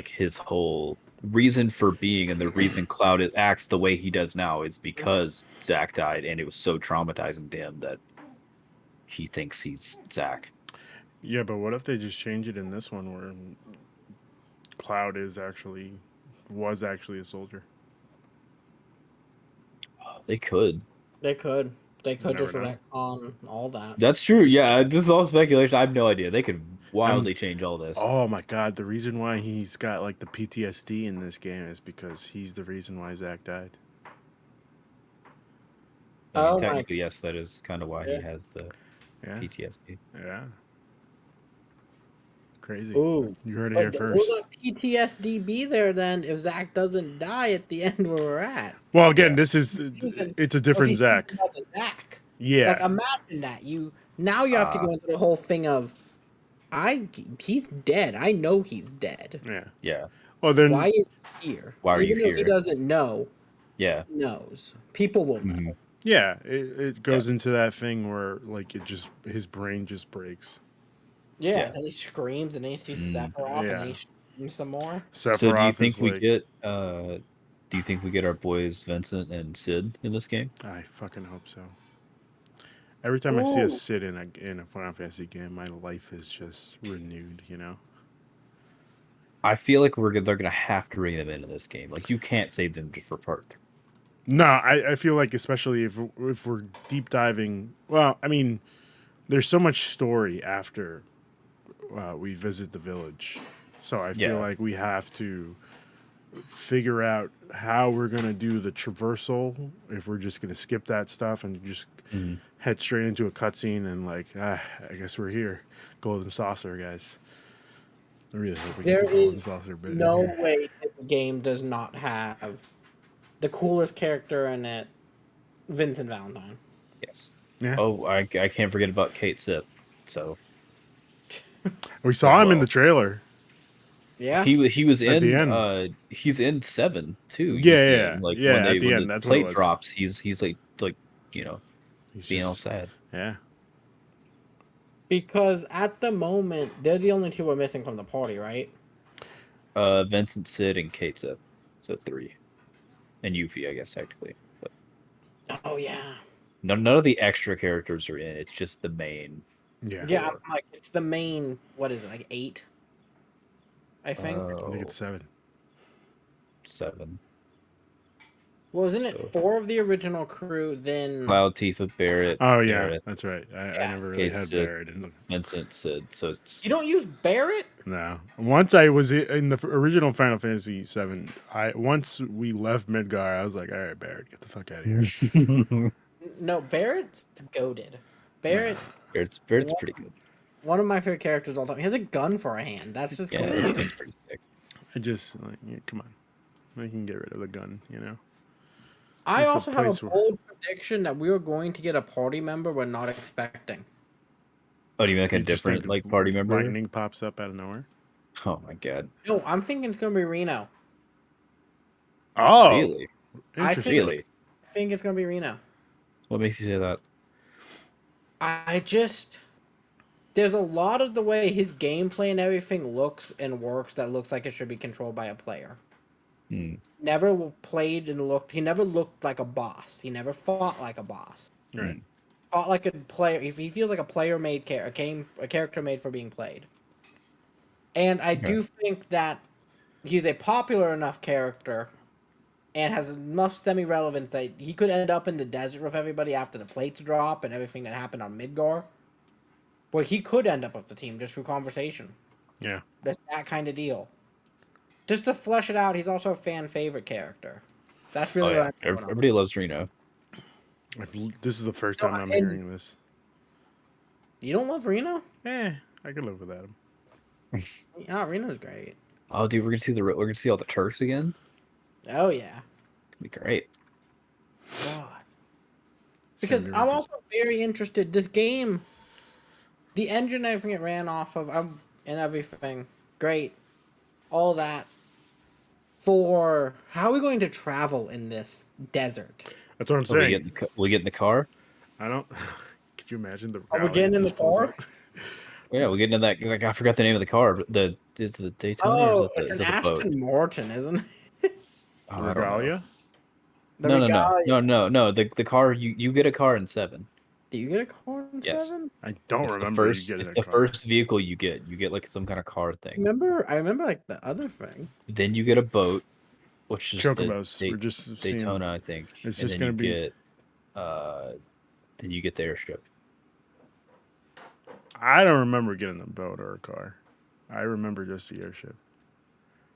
his whole reason for being and the reason Cloud acts the way he does now is because Zack died and it was so traumatizing to him that he thinks he's Zack. Yeah, but what if they just change it in this one where Cloud was actually a soldier? They could just retcon all that. That's true. Yeah, this is all speculation. I have no idea. They could wildly change all this. Oh my god, the reason why he's got the PTSD in this game is because he's the reason why Zack died. Technically, yes, that is kind of why he has the PTSD. Yeah. Crazy. Ooh. You heard it here first. Will that PTSD be there then if Zack doesn't die at the end where we're at? Well, again, it's a different Zack. Zack. Yeah. Imagine that. Now you have to go into the whole thing of he's dead. I know he's dead. Yeah. Yeah. Well, then why is he here? Why are you here? Even though he doesn't know. Yeah. He knows. People will know. Mm-hmm. Yeah, it goes into that thing where his brain just breaks. Yeah, and then he screams, and then he sees Sephiroth, and he screams some more. Sephiroth so do you think we get? Do you think we get our boys Vincent and Sid in this game? I fucking hope so. Every time I see a Sid in a Final Fantasy game, my life is just renewed. I feel like they're gonna have to bring them into this game. You can't save them just for part 3. No, I feel like especially if we're deep diving. Well, I mean, there's so much story after we visit the village, so I feel Yeah. like we have to figure out how we're gonna do the traversal. If we're just gonna skip that stuff and just Mhm. head straight into a cutscene and like, I guess we're here, golden saucer guys. I really hope we get There the golden is saucer bit in no here. way this game does not have the coolest character in it, Vincent Valentine. Yes. Yeah, Oh, I can't forget about Kate Sip. So we as saw him in the well. trailer Yeah. He was at the in end. he's in 7 too. You Yeah, see yeah, him like yeah. At the when end, the that's what it plate was. drops, he's like you know He's being all just, sad. yeah. Because at the moment, they're the only two we're missing from the party, right? Vincent, Sid, and Kate Sip. So 3, and Yuffie, I guess technically, but Oh, yeah. none of the extra characters are in. It's just the main Yeah, Yeah, I'm 4. like, it's the main, what is it, like 8? I think. I think it's Oh, 7. 7. Well, isn't it So 4 of the original crew, then... Cloud, Tifa, Barrett, Oh yeah, Aerith, that's right. I Yeah. never really Kate, had Sid, Barrett in the. Vincent, Sid. So it's You don't use Barrett? No. Once I was in the original Final Fantasy VII, once we left Midgar, I was like, all right, Barrett, get the fuck out of here. No, Barrett's goated. Nah. Barrett, Barrett's pretty good. one of my favorite characters of all time. He has a gun for a hand. That's just Yeah, cool. that's pretty sick. I just like, yeah, come on, I can get rid of the gun, you know. I This is a also have a place where bold prediction that we are going to get a party member we're not expecting. Oh, do you mean like a you just think different like party member? lightning pops up out of nowhere. Oh my god. No, I'm thinking it's going to be Reno. Oh, Really? I think, interesting. Really? I think it's going to be Reno. What makes you say that? I just... There's a lot of the way his gameplay and everything looks and works that looks like it should be controlled by a player. Hmm. Never played and looked... He never looked like a boss. He never fought like a boss. Right. Fought like a player. If he feels like a player-made a character made for being played. And I Okay. do think that he's a popular enough character and has enough semi-relevance that he could end up in the desert with everybody after the plates drop and everything that happened on Midgar. But he could end up with the team just through conversation. Yeah. That's that kind of deal. Just to flesh it out, he's also a fan favorite character. That's Oh really yeah. what I'm going on. Everybody loves Reno. This is the first No, time I'm and- hearing this. You don't love Reno? I could live without him. Yeah, Reno's great. Oh, dude, we're gonna see all the Turks again. Oh yeah. It's gonna be great. God. Because be I'm ridiculous. also very interested. This game, the engine everything it ran off of, and everything, great, all that. For how are we going to travel in this desert? That's what I'm So saying. we get in the car. I don't. Could you imagine the? Are we rally getting in the just pulls car? up? Yeah, we get into that. Like I forgot the name of the car. But is the Daytona or Oh, is it's an that the boat? Aston Martin, isn't it? Oh, I don't know. Regalia? The No. Regalia. The car you get a car in 7. Do you get a car in Yes. 7? I don't It's remember. It's the first vehicle you get. You get like some kind of car thing. I remember like the other thing. Then you get a boat, which is Chocobos. the We're just Daytona, seeing, I think. it's And just then gonna you be. get then you get the airship. I don't remember getting a boat or a car. I remember just the airship.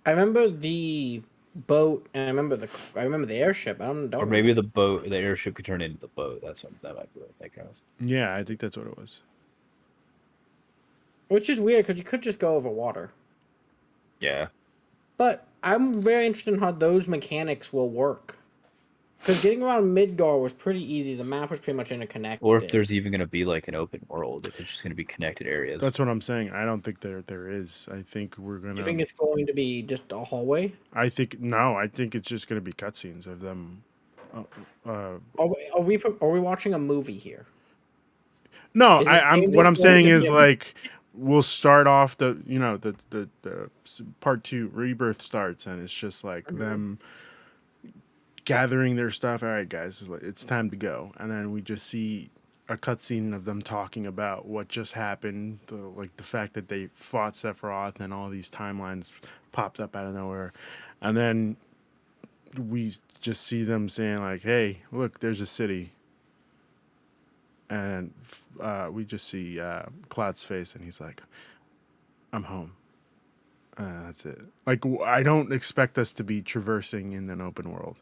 I remember the boat, and I remember the airship. I don't Or maybe the airship could turn into the boat. That might be what I'm thinking of. Yeah, I think that's what it was. Which is weird because you could just go over water. Yeah. But I'm very interested in how those mechanics will work. Because getting around Midgar was pretty easy. The map was pretty much interconnected. Or if there's even going to be like an open world, if it's just going to be connected areas. That's what I'm saying. I don't think there is. I think we're gonna. You think it's going to be just a hallway? I think it's just gonna be cutscenes of them. Are we watching a movie here? No, Is this I'm. game What just I'm going saying to be is a- like we'll start off the part 2 rebirth starts and it's just like them gathering their stuff. All right, guys, it's time to go, and then we just see a cutscene of them talking about what just happened, the fact that they fought Sephiroth and all these timelines popped up out of nowhere, and then we just see them saying like, "Hey, look, there's a city," and we just see Cloud's face, and he's like, "I'm home." That's it. Like I don't expect us to be traversing in an open world.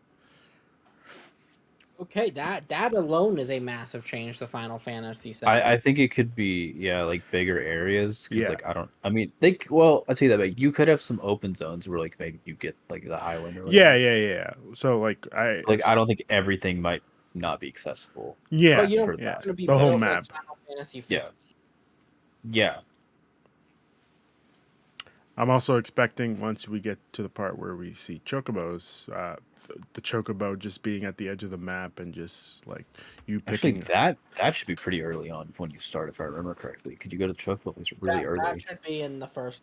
Okay, that alone is a massive change to Final Fantasy VII. I think it could be like bigger areas because Yeah. like I mean I'd say that like you could have some open zones where like maybe you get like the island or whatever. Yeah. So like I don't think everything might not be accessible. yeah, But you know for what's yeah, that. going to be the whole better? Like map. Final Fantasy Yeah. 15. Yeah. I'm also expecting once we get to the part where we see chocobos, the chocobo just being at the edge of the map and just like you Actually, picking. that should be pretty early on when you start, if I remember correctly. Could you go to Chocobo place really That early? should be in the first,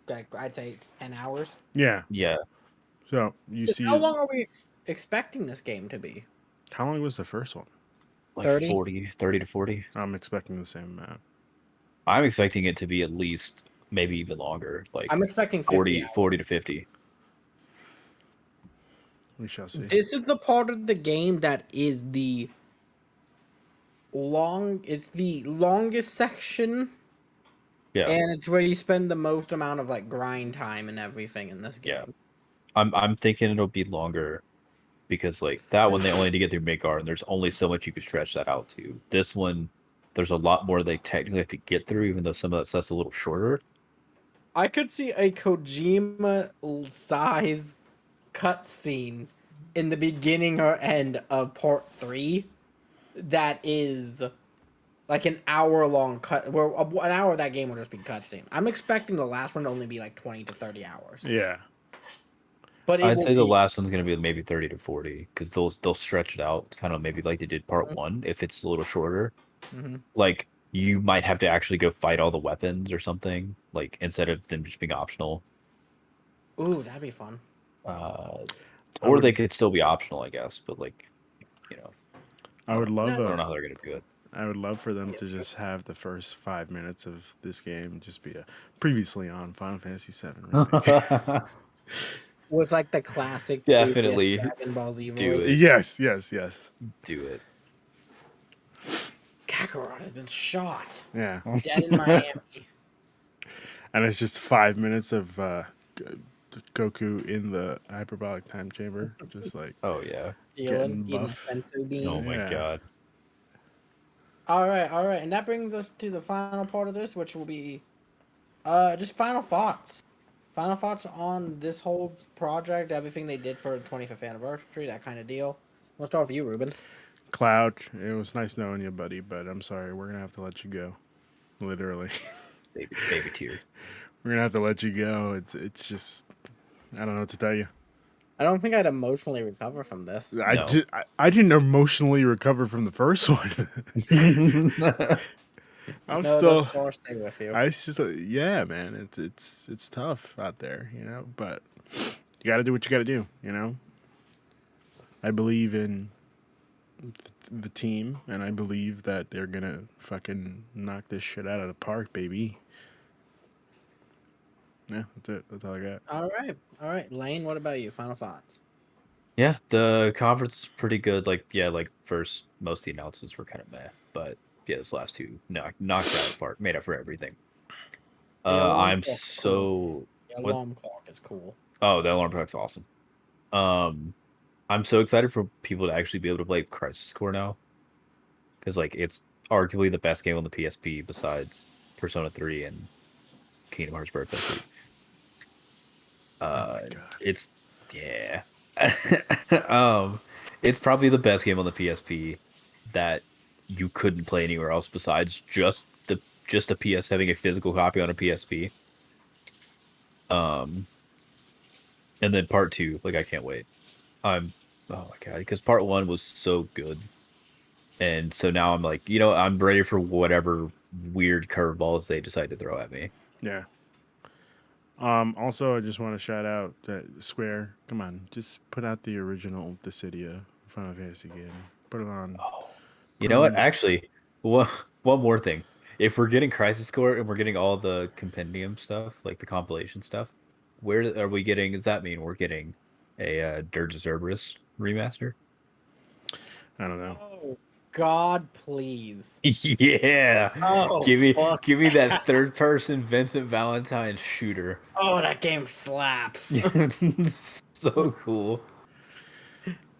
like I'd say, 10 hours. Yeah. Yeah. So you see. How long are we expecting this game to be? How long was the first one? Like 30? 30 to 40. I'm expecting the same amount. I'm expecting it to be at least maybe even longer. Like I'm expecting 40, 50 40 to 50. We shall see. This is the part of the game that is it's the longest section, Yeah. and it's where you spend the most amount of like grind time and everything in this game. Yeah. I'm thinking it'll be longer because like that one they only need to get through Midgar and there's only so much you could stretch that out to. This one there's a lot more they technically have to get through, even though some of that stuff's a little shorter. I could see a Kojima size cutscene in the beginning or end of part 3 that is like an hour long cut where an hour of that game will just be cutscene. I'm expecting the last one to only be like 20 to 30 hours. Yeah. But it I'd will say the be last one's gonna be maybe 30 to 40 because they'll stretch it out kind of maybe like they did part Mhm. 1 if it's a little shorter. Mm-hmm. Like you might have to actually go fight all the weapons or something like instead of them just being optional. Ooh, that'd be fun. Or they could still be optional, I guess. But like, you know, I would love I don't know how they're gonna do it. I would love for them to just have the first 5 minutes of this game just be a previously on Final Fantasy VII remake. With like the classic Definitely Dragon Ball Z do voice. it. Yes. Do it. Kakarot has been shot. Yeah. Dead in Miami. And it's just 5 minutes of Goku in the hyperbolic time chamber, just like Oh yeah. getting Eating buff. sensu bean. Oh my god. All right, and that brings us to the final part of this, which will be just final thoughts. Final thoughts on this whole project, everything they did for the 25th anniversary, that kind of deal. We'll start with you, Ruben. Cloud, it was nice knowing you, buddy, but I'm sorry, we're gonna have to let you go. Literally. Baby tears. We're gonna have to let you go. It's just I don't know what to tell you. I don't think I'd emotionally recover from this. I didn't emotionally recover from the first one. I'm No, still those scars stay with you. yeah, man. It's tough out there, but you got to do what you got to do, I believe in the team, and I believe that they're gonna fucking knock this shit out of the park, baby. Yeah, that's it. That's all I got. All right. Lane, what about you? Final thoughts. Yeah, the conference is pretty good. Like, yeah, like first most of the announcements were kind of meh, but yeah, those last two knocked it out of the park, made up for everything. I'm so The alarm clock is cool. Oh, the alarm clock's awesome. I'm so excited for people to actually be able to play Crisis Core now, because like it's arguably the best game on the PSP besides Persona 3 and Kingdom Hearts Birth. Oh my God. It's yeah. It's probably the best game on the PSP that you couldn't play anywhere else besides just a PS having a physical copy on a PSP. And then part 2, like I can't wait. Oh my God, because part 1 was so good. And so now I'm like, I'm ready for whatever weird curveballs they decide to throw at me. Yeah. Also, I just want to shout out that Square. Come on, just put out the original Dissidia Final Fantasy game. Put it on. Oh, you know what? Actually, one more thing. If we're getting Crisis Core and we're getting all the compendium stuff, like the compilation stuff, where are we getting? Does that mean we're getting a Dirge of Cerberus remaster. I don't know. Oh God, please. Yeah. Oh, give me fuck that that. third person Vincent Valentine shooter. Oh, that game slaps. So cool.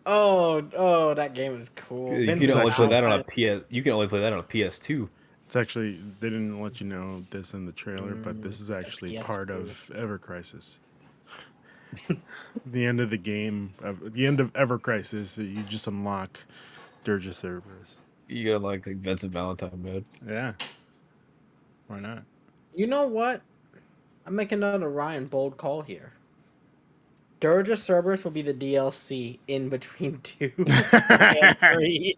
Oh, that game is cool. You can only play that on a PS. You can only play that on a PS2. It's actually, they didn't let you know this in the trailer, but this is The actually part PS2. of Ever Crisis. The end of the game, the end of Ever Crisis, you just unlock Dirge of Cerberus. You got like Vincent Valentine mode. Yeah. Why not? You know what? I'm making another Ryan bold call here. Dirge of Cerberus will be the DLC in between 2 and 3.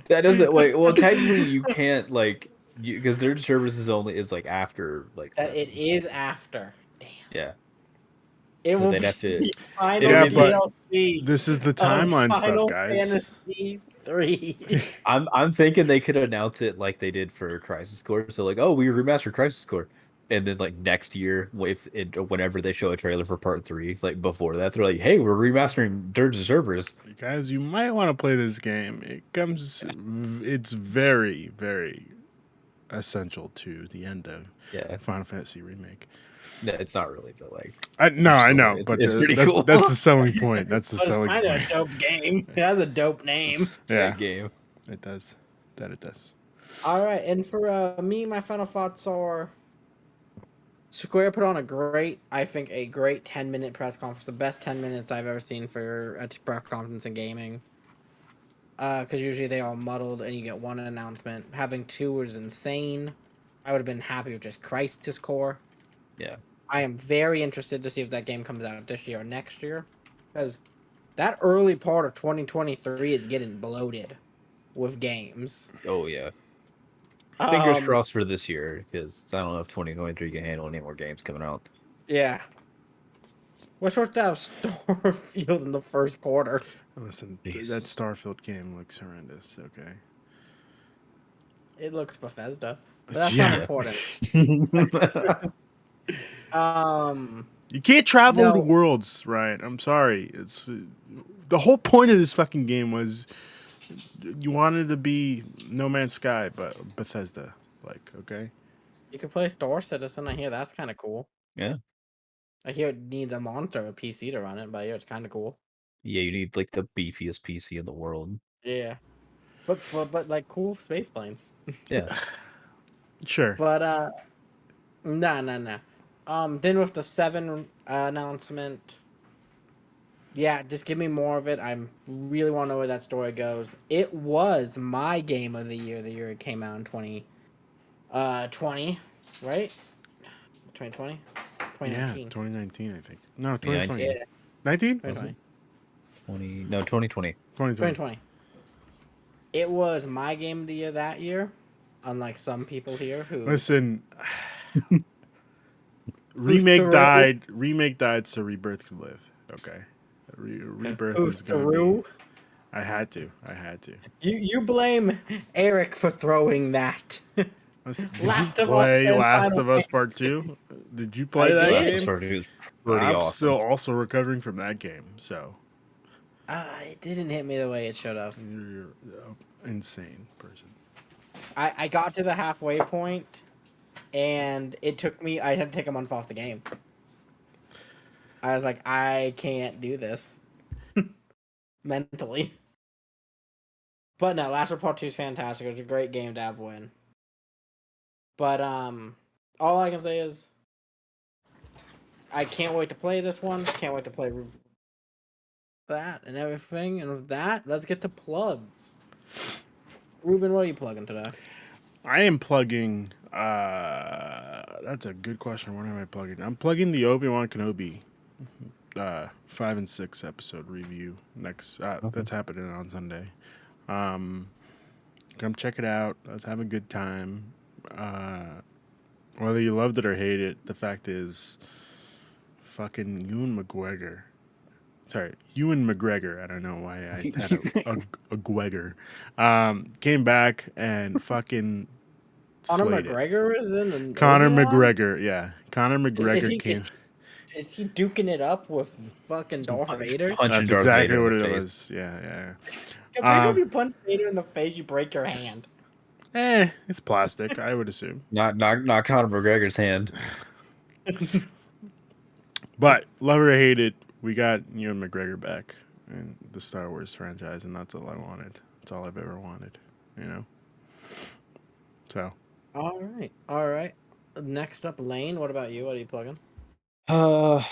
That doesn't like. Well, technically, you can't like because Dirge of Cerberus is like after like That 7. it is after. Damn. Yeah. It So will they'd be have to. the final Yeah, but DLC this is the of timeline stuff, Final guys. Fantasy 3. I'm thinking they could announce it like they did for Crisis Core. So like, oh, we remastered Crisis Core, and then like next year, whenever they show a trailer for Part 3, like before that, they're like, hey, we're remastering Dirge of Cerberus. Guys, you might want to play this game. It's very, very essential to the end of Final Fantasy Remake. No, it's not really, but like, I know, but it's pretty cool. That's the selling point. That's the selling It's kind point. of a dope game. It has a dope name. Sick game. It does. It does. All right, and for me, my final thoughts are: Square put on a great 10-minute press conference, the best 10 minutes I've ever seen for a press conference in gaming. Because usually they all muddled and you get one announcement. Having 2 was insane. I would have been happy with just Crisis Core. Yeah. I am very interested to see if that game comes out this year or next year. Because that early part of 2023 is getting bloated with games. Oh, yeah. Fingers crossed for this year, because I don't know if 2023 can handle any more games coming out. Yeah. We're supposed to have Starfield in the first quarter. Listen, that Starfield game looks horrendous, okay? It looks Bethesda. But that's not important. You can't travel to worlds, right? I'm sorry. It's the whole point of this fucking game was you wanted to be No Man's Sky, but Bethesda, like, okay? You could play Star Citizen. I hear that's kind of cool. Yeah. I hear it needs a monster of a PC to run it, but I hear it's kind of cool. Yeah, you need like the beefiest PC in the world. Yeah. But like cool space planes. Yeah. Sure. But nah. Then with the 7 announcement, yeah, just give me more of it. I really want to know where that story goes. It was my game of the year it came out in 2020, right? 2020? 2019. Yeah, 2019, I think. No, 2020. Yeah. 19? 2020. 2020. 2020. It was my game of the year that year, unlike some people here who... Listen, Remake died, so Rebirth could live. Okay. Rebirth is going to be... I had to. You blame Eric for throwing that. Did you play Last of Us Part 2? Did you play that game? I'm awesome. still also recovering from that game, so... it didn't hit me the way it should have. You're an insane person. I got to the halfway point, and it took me... I had to take a month off the game. I was like, I can't do this. Mentally. But no, Last of Us Part 2 is fantastic. It was a great game to have win. But all I can say is I can't wait to play this one. Can't wait to play that and everything. And with that, let's get to plugs. Ruben, what are you plugging today? I am plugging... that's a good question. What am I plugging? I'm plugging the Obi-Wan Kenobi 5 and 6 episode review next. That's happening on Sunday. Come check it out. Let's have a good time. Whether you loved it or hate it, the fact is, fucking Ewan McGregor. I don't know why I had a Gwegger. Came back and fucking Conor slayed McGregor is in the Conor Obi-Wan? McGregor, yeah. Conor McGregor came. Is he duking it up with fucking Darth Vader? Punching That's Darth exactly Vader what in the it face. was. Yeah. Compared to if you punch Vader in the face, you break your hand. It's plastic, I would assume. Not Conor McGregor's hand. But love it or hate it, we got Ewan McGregor back in the Star Wars franchise, and that's all I wanted. That's all I've ever wanted, you know. So. All right. Next up, Lane. What about you? What are you plugging? I'm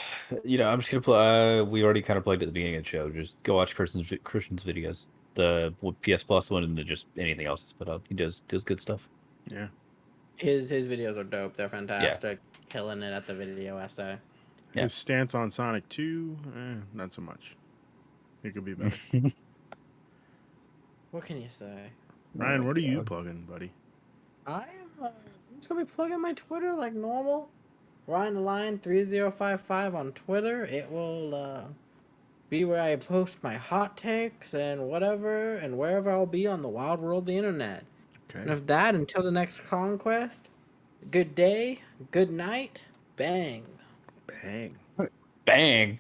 just gonna play. We already kind of played at the beginning of the show. Just go watch Christian's videos, the PS Plus one, and just anything else he's put up. He does good stuff. Yeah. His videos are dope. They're fantastic. Yeah. Killing it at the video essay. Yeah. His stance on Sonic 2, not so much. It could be better. What can you say? Ryan, what are you plugging, buddy? I'm just gonna be plugging my Twitter like normal. Ryan the Lion 3055 on Twitter. It will be where I post my hot takes and whatever and wherever I'll be on the wild world of the internet. Okay. And if that, until the next conquest, good day, good night, bang. Bang. Bang.